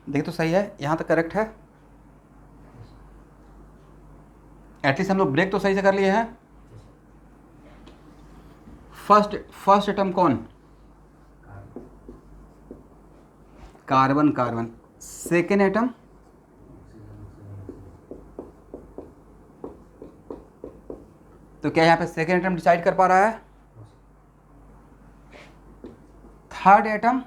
देखिए तो सही है, यहाँ तक करेक्ट है। एटलीस्ट हम लोग ब्रेक तो सही से कर लिए हैं। फर्स्ट एटम कौन? Carbon carbon. सेकेंड एटम तो तो क्या यहाँ पे सेकेंड एटम डिसाइड कर पा रहा है? Third atom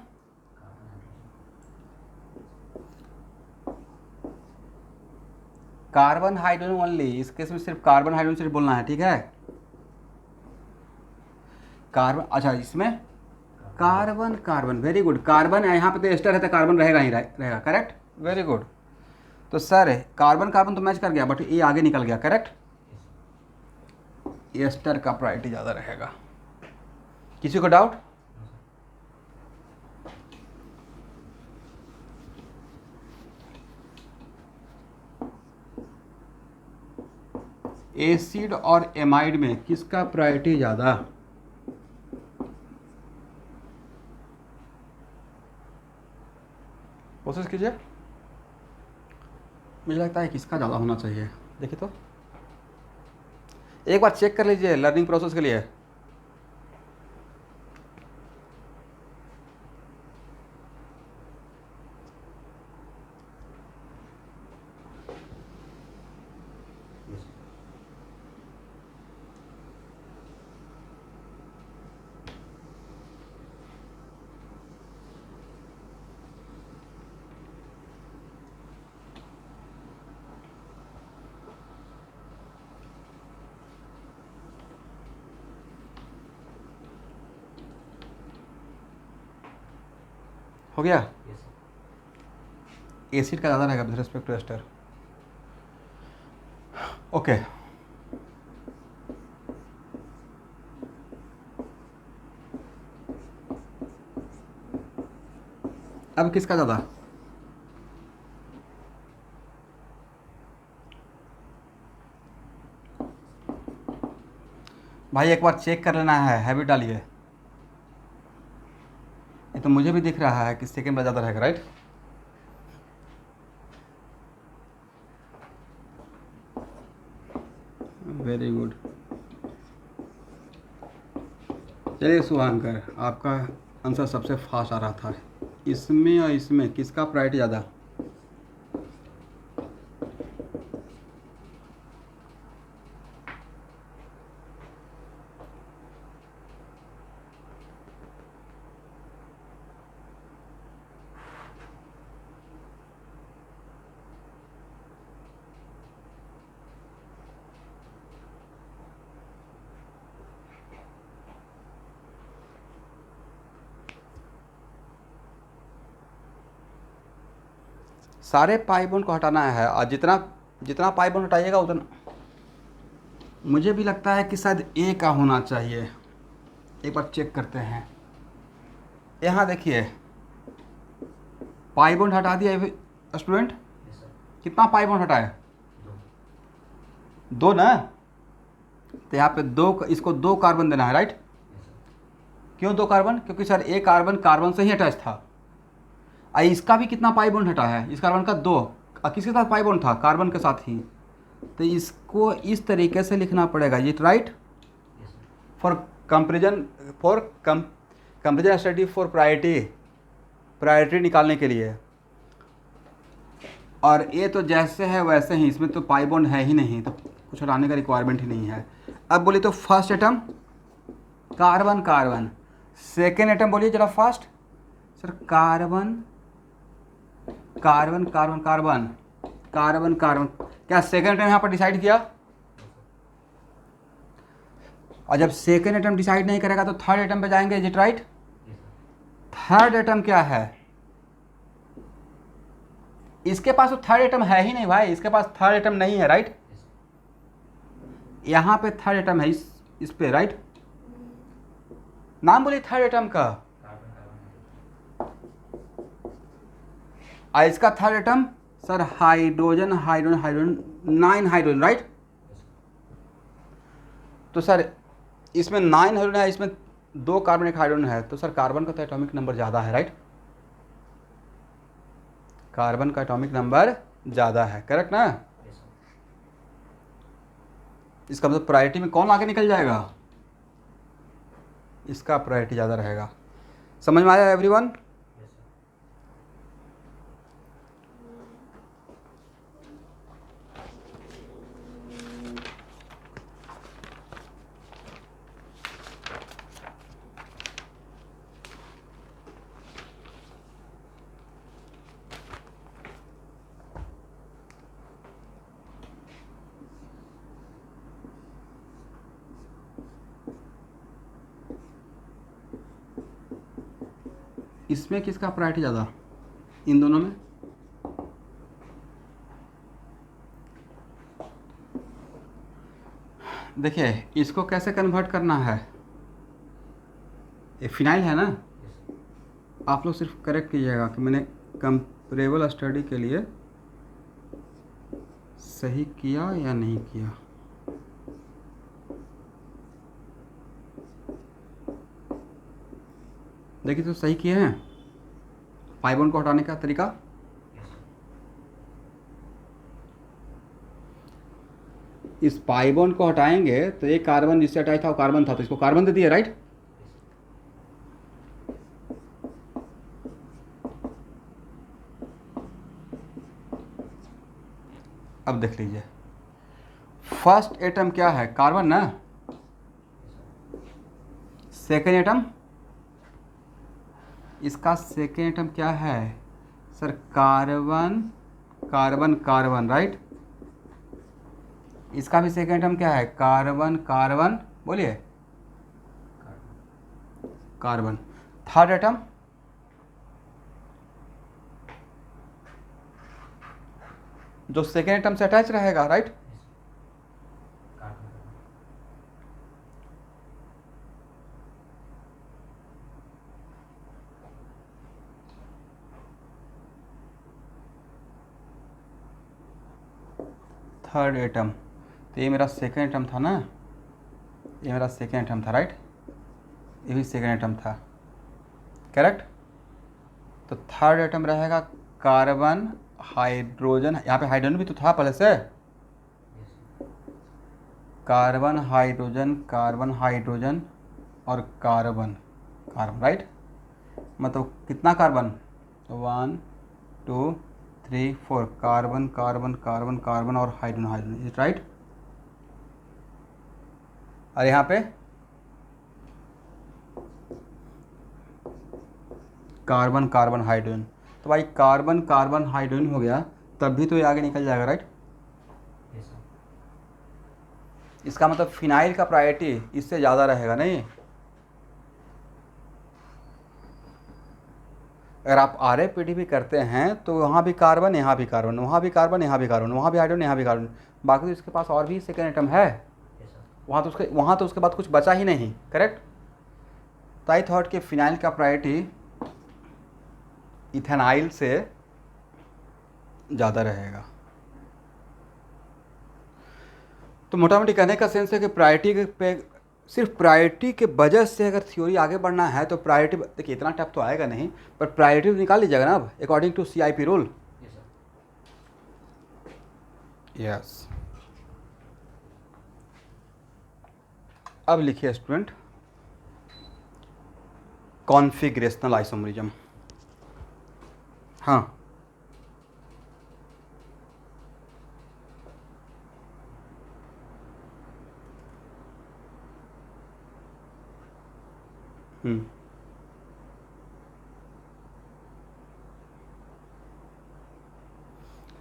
carbon hydrogen only, इस केस में सिर्फ कार्बन हाइड्रोजन सिर्फ बोलना है, ठीक है। कार्बन, अच्छा इसमें carbon carbon, very good, carbon यहाँ पे तो एस्टर है तो कार्बन रहेगा ही रहेगा, करेक्ट, वेरी गुड। तो सर कार्बन कार्बन तो मैच कर गया, बट ये आगे निकल गया, करेक्ट। एस्टर का प्रायोरिटी ज़्यादा रहेगा। किसी को डाउट? एसिड और एमाइड में किसका प्रायोरिटी ज़्यादा? कोशिश कीजिए, मुझे लगता है किसका ज़्यादा होना चाहिए। देखिए तो एक बार चेक कर लीजिए लर्निंग प्रोसेस के लिए। हो गया? एसिड का ज़्यादा रहेगा with respect to ester. Okay, अब किसका ज़्यादा? भाई एक बार चेक कर लेना है, हैबिट डालिए। ये तो मुझे भी दिख रहा है कि सेकेंड में ज़्यादा रहेगा, राइट। Very good. चलिए शुभांकर, आपका आंसर सबसे फास्ट आ रहा था। इसमें और इसमें किसका प्रायोरिटी ज़्यादा? सारे पाई बॉन्ड को हटाना है, और जितना जितना पाई बॉन्ड हटाइएगा उतना, मुझे भी लगता है कि शायद ए का होना चाहिए। एक बार चेक करते हैं। यहाँ देखिए पाई बॉन्ड हटा दिया स्टूडेंट, कितना पाई बॉन्ड हटा है? दो ना। तो यहाँ पे दो, इसको दो कार्बन देना है, राइट। क्यों दो कार्बन? क्योंकि सर एक कार्बन कार्बन से ही अटैच था। इसका भी कितना पाई बॉन्ड हटा है? इस कार्बन का दो। किसके साथ पाई बॉन्ड था? कार्बन के साथ ही। तो इसको इस तरीके से लिखना पड़ेगा, ये right, for comparison, for comparison study for priority निकालने के लिए। और ये तो जैसे है वैसे ही, इसमें तो पाई बॉन्ड है ही नहीं, तो कुछ हटाने का रिक्वायरमेंट ही नहीं है। अब बोलिए तो first atom carbon carbon, second atom बोलिए जरा fast. Sir carbon carbon carbon carbon carbon carbon, क्या सेकेंड एटम यहाँ पर डिसाइड किया? और जब सेकेंड एटम डिसाइड नहीं करेगा तो थर्ड एटम पे जाएंगे, is it right? Third atom क्या है? इसके पास तो थर्ड एटम है ही नहीं भाई, इसके पास थर्ड एटम नहीं है, राइट। यहाँ पे थर्ड एटम है, इस पे, राइट। नाम बोलिए थर्ड एटम का। इसका third atom sir hydrogen hydrogen hydrogen, 9 hydrogen, right. तो सर इसमें 9 हाइड्रोजन है, इसमें 2 कार्बन 1 हाइड्रोजन है, तो सर कार्बन का तो एटॉमिक नंबर ज़्यादा है, राइट। कार्बन का एटॉमिक नंबर ज़्यादा है, करेक्ट ना। इसका मतलब प्रायोरिटी में कौन आगे निकल जाएगा? इसका प्रायोरिटी ज़्यादा रहेगा। समझ में आया एवरीवन? इसमें किसका प्रायोरिटी ज़्यादा, इन दोनों में? देखिए इसको कैसे कन्वर्ट करना है, ये फिनाइल है ना, आप लोग सिर्फ करेक्ट कीजिएगा कि मैंने कंपेरेबल स्टडी के लिए सही किया या नहीं किया। देखिए तो सही किए हैं। पाई बॉन्ड को हटाने का तरीका, इस पाई बॉन्ड को हटाएंगे तो एक कार्बन जिससे अटैच था वो कार्बन था, तो इसको कार्बन दे दिया, राइट। अब देख लीजिए, फर्स्ट एटम क्या है, कार्बन ना, सेकेंड एटम, इसका सेकेंड एटम क्या है sir, carbon carbon carbon, right. इसका भी सेकेंड एटम क्या है, कार्बन कार्बन, बोलिए कार्बन। थर्ड एटम जो सेकेंड एटम से अटैच रहेगा, राइट। थर्ड एटम, तो ये मेरा सेकेंड एटम था ना, ये मेरा सेकेंड एटम था, राइट। ये भी सेकेंड एटम था, करेक्ट। तो थर्ड एटम रहेगा कार्बन हाइड्रोजन, यहाँ पे हाइड्रोजन भी तो था पहले से, कार्बन हाइड्रोजन कार्बन हाइड्रोजन और कार्बन कार्बन, राइट। मतलब कितना carbon, 1 2 3 4, carbon carbon carbon carbon और हाइड्रोजन हाइड्रोजन, इज राइट। और यहाँ पे कार्बन कार्बन हाइड्रोजन, तो भाई कार्बन कार्बन हाइड्रोजन हो गया, तब भी तो ये आगे निकल जाएगा, राइट। इसका मतलब फिनाइल का प्रायोरिटी इससे ज़्यादा रहेगा, नहीं। अगर आप RAPD भी करते हैं तो वहाँ भी कार्बन, यहाँ भी कार्बन, वहाँ भी कार्बन, यहाँ भी कार्बन, वहाँ भी हाइड्रोजन, यहाँ भी कार्बन, बाकी तो इसके पास और भी सेकेंड एटम है, वहाँ तो उसके बाद कुछ बचा ही नहीं, करेक्ट। तो आई थॉट कि फिनाइल का प्रायोरिटी इथेनाइल से ज़्यादा रहेगा। तो मोटा मोटी कहने का सेंस है कि प्रायोरिटी पे, सिर्फ प्रायोरिटी के वजह से अगर थ्योरी आगे बढ़ना है तो प्रायोरिटी, देखिए इतना टफ तो आएगा नहीं, पर प्रायोरिटी निकाल लीजिएगा ना अब, अकॉर्डिंग टू CIP रूल। यस। अब लिखिए स्टूडेंट, कॉन्फिगरेशनल आइसोमरिज्म। हाँ,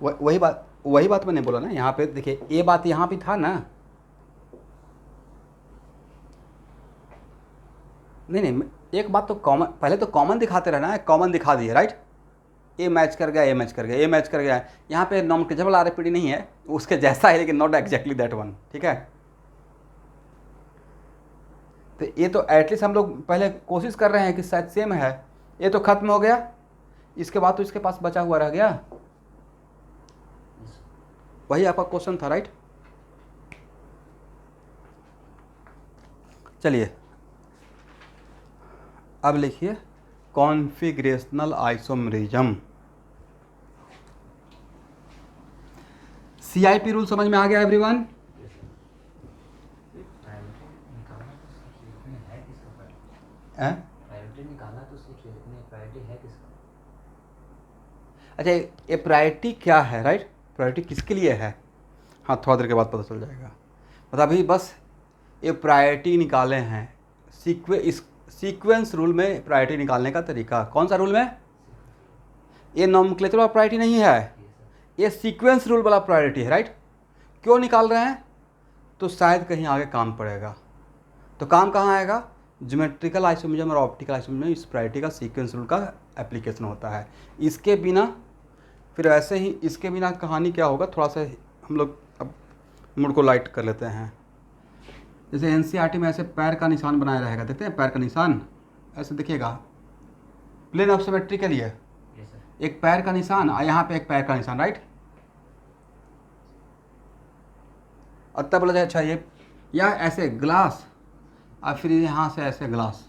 वही बात मैंने बोला ना, यहाँ पे देखिए ये बात यहाँ भी था ना, नहीं एक बात तो कॉमन, पहले तो कॉमन दिखाते रहना है, कॉमन दिखा दिए, राइट। ये मैच कर गया, ये मैच कर गया, ये मैच कर गया, यहाँ पे नॉमनिटेबल RAPD नहीं है, उसके जैसा है लेकिन नॉट एग्जैक्टली दैट वन, ठीक है। तो ये तो एटलीस्ट हम लोग पहले कोशिश कर रहे हैं कि शायद सेम है, ये तो खत्म हो गया, इसके बाद तो इसके पास बचा हुआ रह गया, वही आपका क्वेश्चन था, राइट। चलिए अब लिखिए कॉन्फिगरेशनल आइसोमरिज्म। CIP रूल समझ में आ गया एवरीवन? अच्छा, ये प्रायोरिटी क्या है, राइट, प्रायोरिटी किसके लिए है, हाँ थोड़ा देर के बाद पता चल जाएगा। मतलब अभी बस ये प्रायोरिटी निकाले हैं, सीक्वेंस रूल में प्रायोरिटी निकालने का तरीका। कौन सा रूल में? ये नॉमेनक्लेचर वाला प्रायोरिटी नहीं है, ये सीक्वेंस रूल वाला प्रायोरिटी है, राइट। क्यों निकाल रहे हैं? तो शायद कहीं आगे काम पड़ेगा। तो काम कहाँ आएगा? ज्योमेट्रिकल आइसोमरिज्म और ऑप्टिकल आइसोमरिज्म में इस प्रायोरिटी का सीक्वेंस रूल का एप्लीकेशन होता है। इसके बिना फिर ऐसे ही इसके बिना कहानी क्या होगा, थोड़ा सा हम लोग अब मूड को लाइट कर लेते हैं। जैसे एनसीईआरटी में ऐसे पैर का निशान बनाया रहेगा, देखते हैं पैर का निशान ऐसे दिखेगा प्लेन ऑफ सिमेट्री के लिए, एक पैर का निशान और यहाँ पे एक पैर का निशान, राइट। और तब बोला जाए अच्छा ये, या ऐसे ग्लास और फिर यहाँ से ऐसे ग्लास,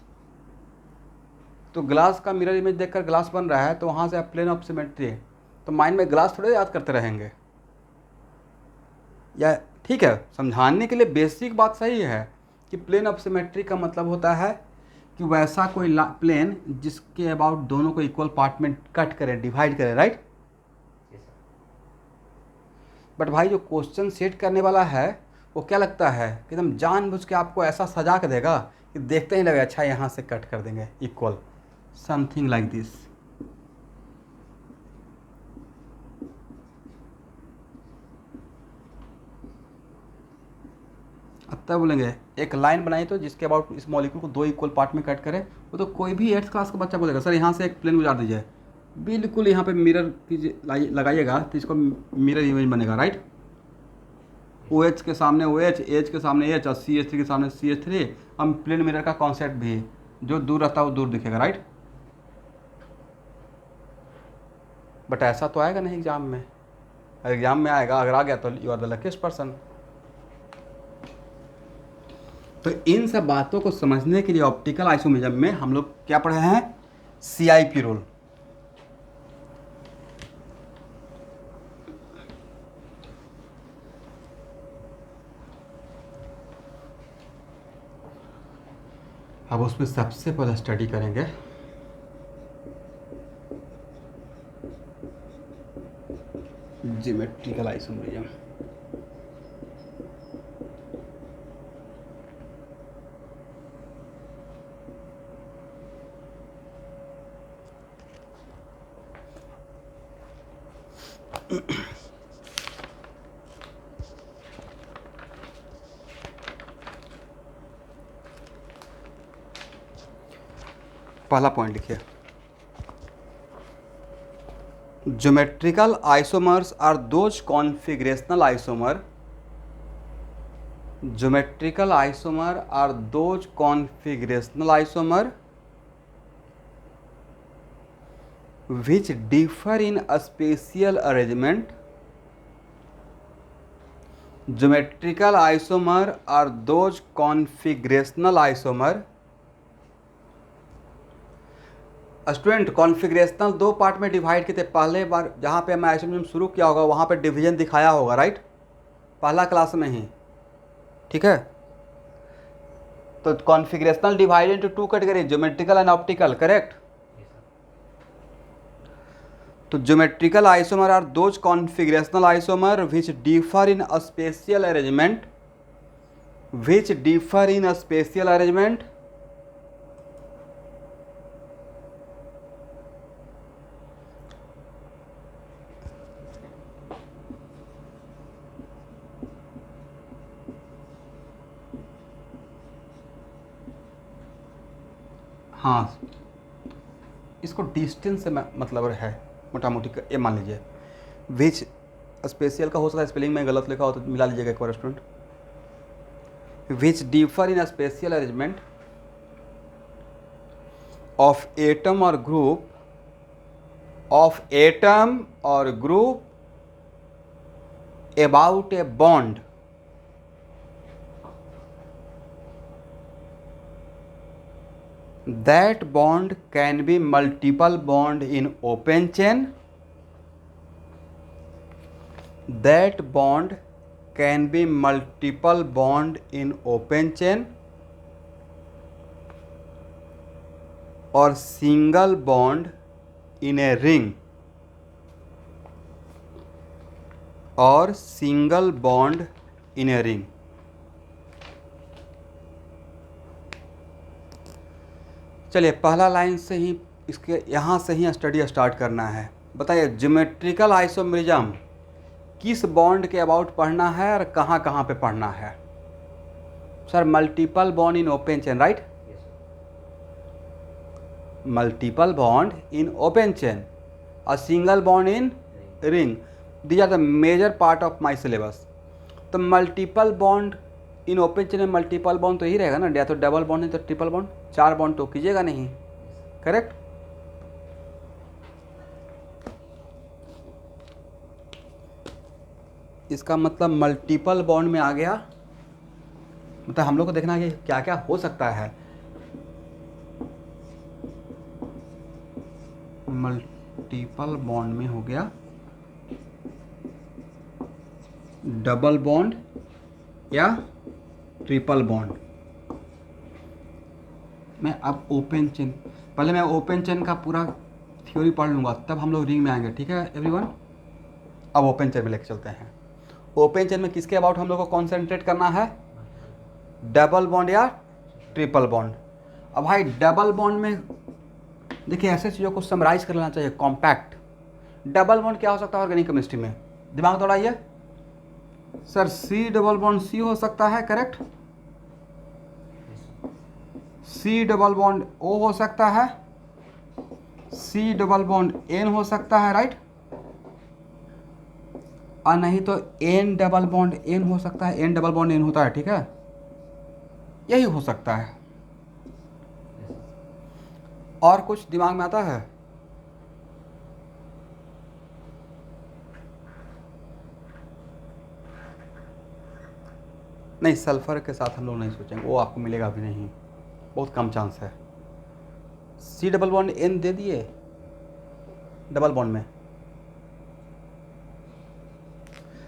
तो ग्लास का मिरर इमेज देखकर ग्लास बन रहा है, तो वहाँ से प्लेन ऑफ सिमेट्री है, तो माइंड में ग्लास थोड़े याद करते रहेंगे। या ठीक है, समझाने के लिए बेसिक बात सही है कि प्लेन ऑफ सिमेट्री का मतलब होता है कि वैसा कोई प्लेन जिसके अबाउट दोनों को इक्वल पार्ट में कट करे, डिवाइड करे, राइट। बट भाई जो क्वेश्चन सेट करने वाला है वो क्या लगता है कि एकदम जानबूझ के आपको ऐसा सजा के देगा कि देखते ही लगे अच्छा यहाँ से कट कर देंगे इक्वल, समथिंग लाइक दिस। अब तब बोलेंगे एक लाइन बनाई तो जिसके अबाउट इस मॉलिक्यूल को दो इक्वल पार्ट में कट करे, वो तो कोई भी 8th क्लास का बच्चा बोलेगा सर यहाँ से एक प्लेन गुजार दीजिए, बिल्कुल यहाँ पे मिरर लगाइएगा तो इसको मिरर इमेज बनेगा, राइट। OH के सामने OH, H के सामने H और CH3 के सामने CH3। हम प्लेन मिरर का कॉन्सेप्ट भी, जो दूर रहता है वो दूर दिखेगा, राइट। बट ऐसा तो आएगा नहीं एग्जाम में। एग्जाम में आएगा, अगर आ गया तो you are the luckiest person. तो इन सब बातों को समझने के लिए ऑप्टिकल आइसोमेरिज्म में हम लोग क्या पढ़े हैं, CIP रूल। अब उसमें सबसे पहले स्टडी करेंगे ज्योमेट्रिकल आइसोमेरिज्म। पहला पॉइंट लिखिए, geometrical isomers are those configurational isomer. Geometrical isomer are those configurational isomer which differ in a spatial arrangement. Geometrical isomer are those configurational isomer. Student configurational दो पार्ट में डिवाइड किए थे। पहले बार जहाँ पे मैं आइसोमेरिज्म शुरू किया होगा वहाँ पे डिवीजन दिखाया होगा, राइट, पहला क्लास में ही, ठीक है। तो configurational divide into two category, geometrical and optical, correct. तो geometrical isomer are those configurational isomer which differ in a spatial arrangement, which differ in a spatial arrangement हाँ, इसको डिस्टेंस से मतलब है मोटा मोटी, ये मान लीजिए। विच स्पेशल का हो सकता है स्पेलिंग में गलत लिखा हो तो मिला लीजिएगा एक बार student. Which differ in spatial arrangement of atom और ग्रुप, ऑफ एटम और group about a bond that bond can be multiple bond in open chain, that bond can be multiple bond in open chain or single bond in a ring, or single bond in a ring। चलिए पहला लाइन से ही इसके यहाँ से ही स्टडी स्टार्ट करना है। बताइए ज्योमेट्रिकल आइसोमेरिज्म किस बॉन्ड के अबाउट पढ़ना है और कहाँ कहाँ पे पढ़ना है। Sir multiple bond in open chain, right. multiple bond in open chain, a single bond in ring. These are the major part of my syllabus. तो multiple bond in open chain में मल्टीपल बॉन्ड तो ही रहेगा ना, या तो डबल बॉन्ड है तो ट्रिपल बॉन्ड, 4 बॉन्ड तो कीजिएगा नहीं, करेक्ट। इसका मतलब मल्टीपल बॉन्ड में आ गया, मतलब हम लोग को देखना है कि क्या क्या हो सकता है। मल्टीपल बॉन्ड में हो गया डबल बॉन्ड या ट्रिपल बॉन्ड। मैं अब ओपन चेन, पहले मैं ओपन चेन का पूरा थ्योरी पढ़ लूँगा, तब हम लोग रिंग में आएंगे, ठीक है एवरीवन। अब ओपन चेन में लेके चलते हैं। ओपन चेन में किसके अबाउट हम लोग को कॉन्सेंट्रेट करना है, डबल बॉन्ड या ट्रिपल बॉन्ड। अब भाई डबल बॉन्ड में देखिए ऐसे चीज़ों को समराइज कर लेना चाहिए, कॉम्पैक्ट। डबल बॉन्ड क्या हो सकता है ऑर्गेनिक केमिस्ट्री में, दिमाग दौड़ाइए sir. C double bond C हो सकता है, correct. C double bond O हो सकता है, सी डबल बॉन्ड एन हो सकता है, राइट। और नहीं तो एन डबल बॉन्ड एन हो सकता है, एन डबल बॉन्ड एन होता है, ठीक है, यही हो सकता है। और कुछ दिमाग में आता है? नहीं, सल्फर के साथ हम लोग नहीं सोचेंगे, वो आपको मिलेगा भी नहीं, बहुत कम चांस है। सी डबल बॉन्ड एन दे दिए डबल बॉन्ड में,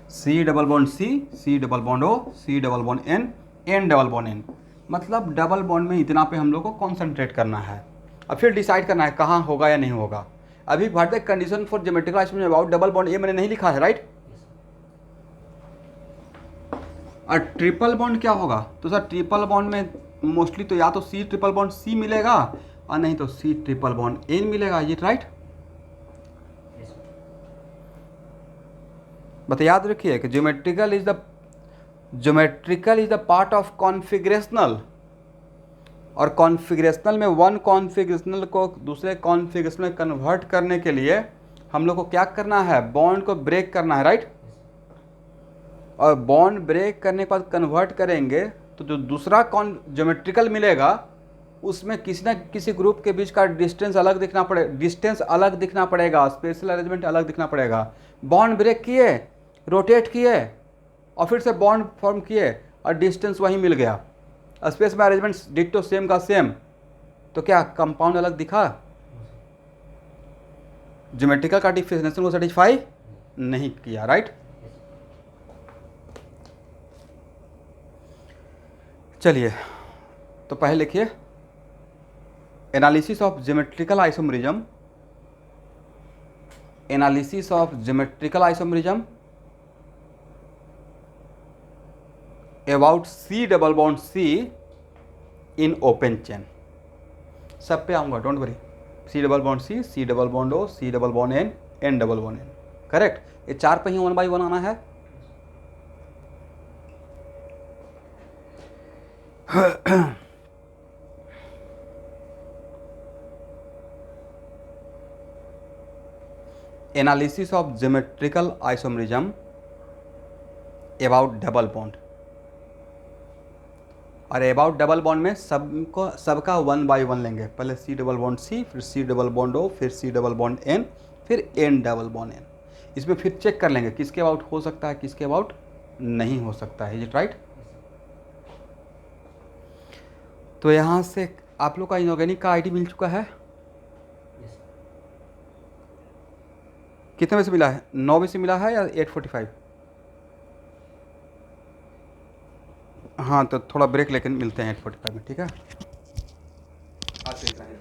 C double bond C double bond O, C double bond N, N double bond N, मतलब डबल बॉन्ड में इतना पे हम लोग को कॉन्सेंट्रेट करना है। अब फिर डिसाइड करना है कहाँ होगा या नहीं होगा। अभी भारतीय condition for geometrical isomer about double bond ये मैंने नहीं लिखा है, राइट। और ट्रिपल बॉन्ड क्या होगा, तो सर ट्रिपल बॉन्ड में मोस्टली तो या तो सी ट्रिपल बॉन्ड सी मिलेगा और नहीं तो सी ट्रिपल बॉन्ड एन मिलेगा, ये राइट। बट याद रखिए कि geometrical is the part of configurational, और कॉन्फिगरेशनल में वन कॉन्फिगरेशनल को दूसरे कॉन्फिगरेशन में कन्वर्ट करने के लिए हम लोग को क्या करना है, बॉन्ड को ब्रेक करना है, राइट। और बॉन्ड ब्रेक करने के बाद कन्वर्ट करेंगे तो जो दूसरा ज्योमेट्रिकल मिलेगा उसमें किसी न किसी ग्रुप के बीच का डिस्टेंस अलग दिखना पड़ेगा, स्पेशल अरेंजमेंट अलग दिखना पड़ेगा। बॉन्ड ब्रेक किए, रोटेट किए और फिर से बॉन्ड फॉर्म किए और डिस्टेंस वहीं मिल गया, स्पेस में अरेंजमेंट डिट्टो सेम का सेम, तो क्या कंपाउंड अलग दिखा? ज्योमेट्रिकल का डिफिनेशन को सेटिस्फाई नहीं किया, राइट। चलिए तो पहले लिखिए analysis of geometrical isomerism, analysis of geometrical isomerism about C double bond C in open chain. सब पे आऊँगा, don't worry. C double bond C double bond O, C double bond N, N double bond N, correct. ये 4 पे ही 1 बाई 1 आना है। Analysis of geometrical isomerism about double bond, और अबाउट डबल बॉन्ड में सबका 1 बाई 1 लेंगे। पहले सी डबल बॉन्ड सी, फिर सी डबल बॉन्ड ओ, फिर सी डबल बॉन्ड एन, फिर एन डबल बॉन्ड एन। इसमें फिर चेक कर लेंगे किसके अबाउट हो सकता है, किसके अबाउट नहीं हो सकता है, इज राइट। तो यहाँ से आप लोग का इनऑर्गेनिक का आईडी मिल चुका है। कितने बजे से मिला है? 9 बजे से मिला है या 8:45? हाँ तो थोड़ा ब्रेक लेकर मिलते हैं 8:45 में, ठीक है। आज से इतना ही।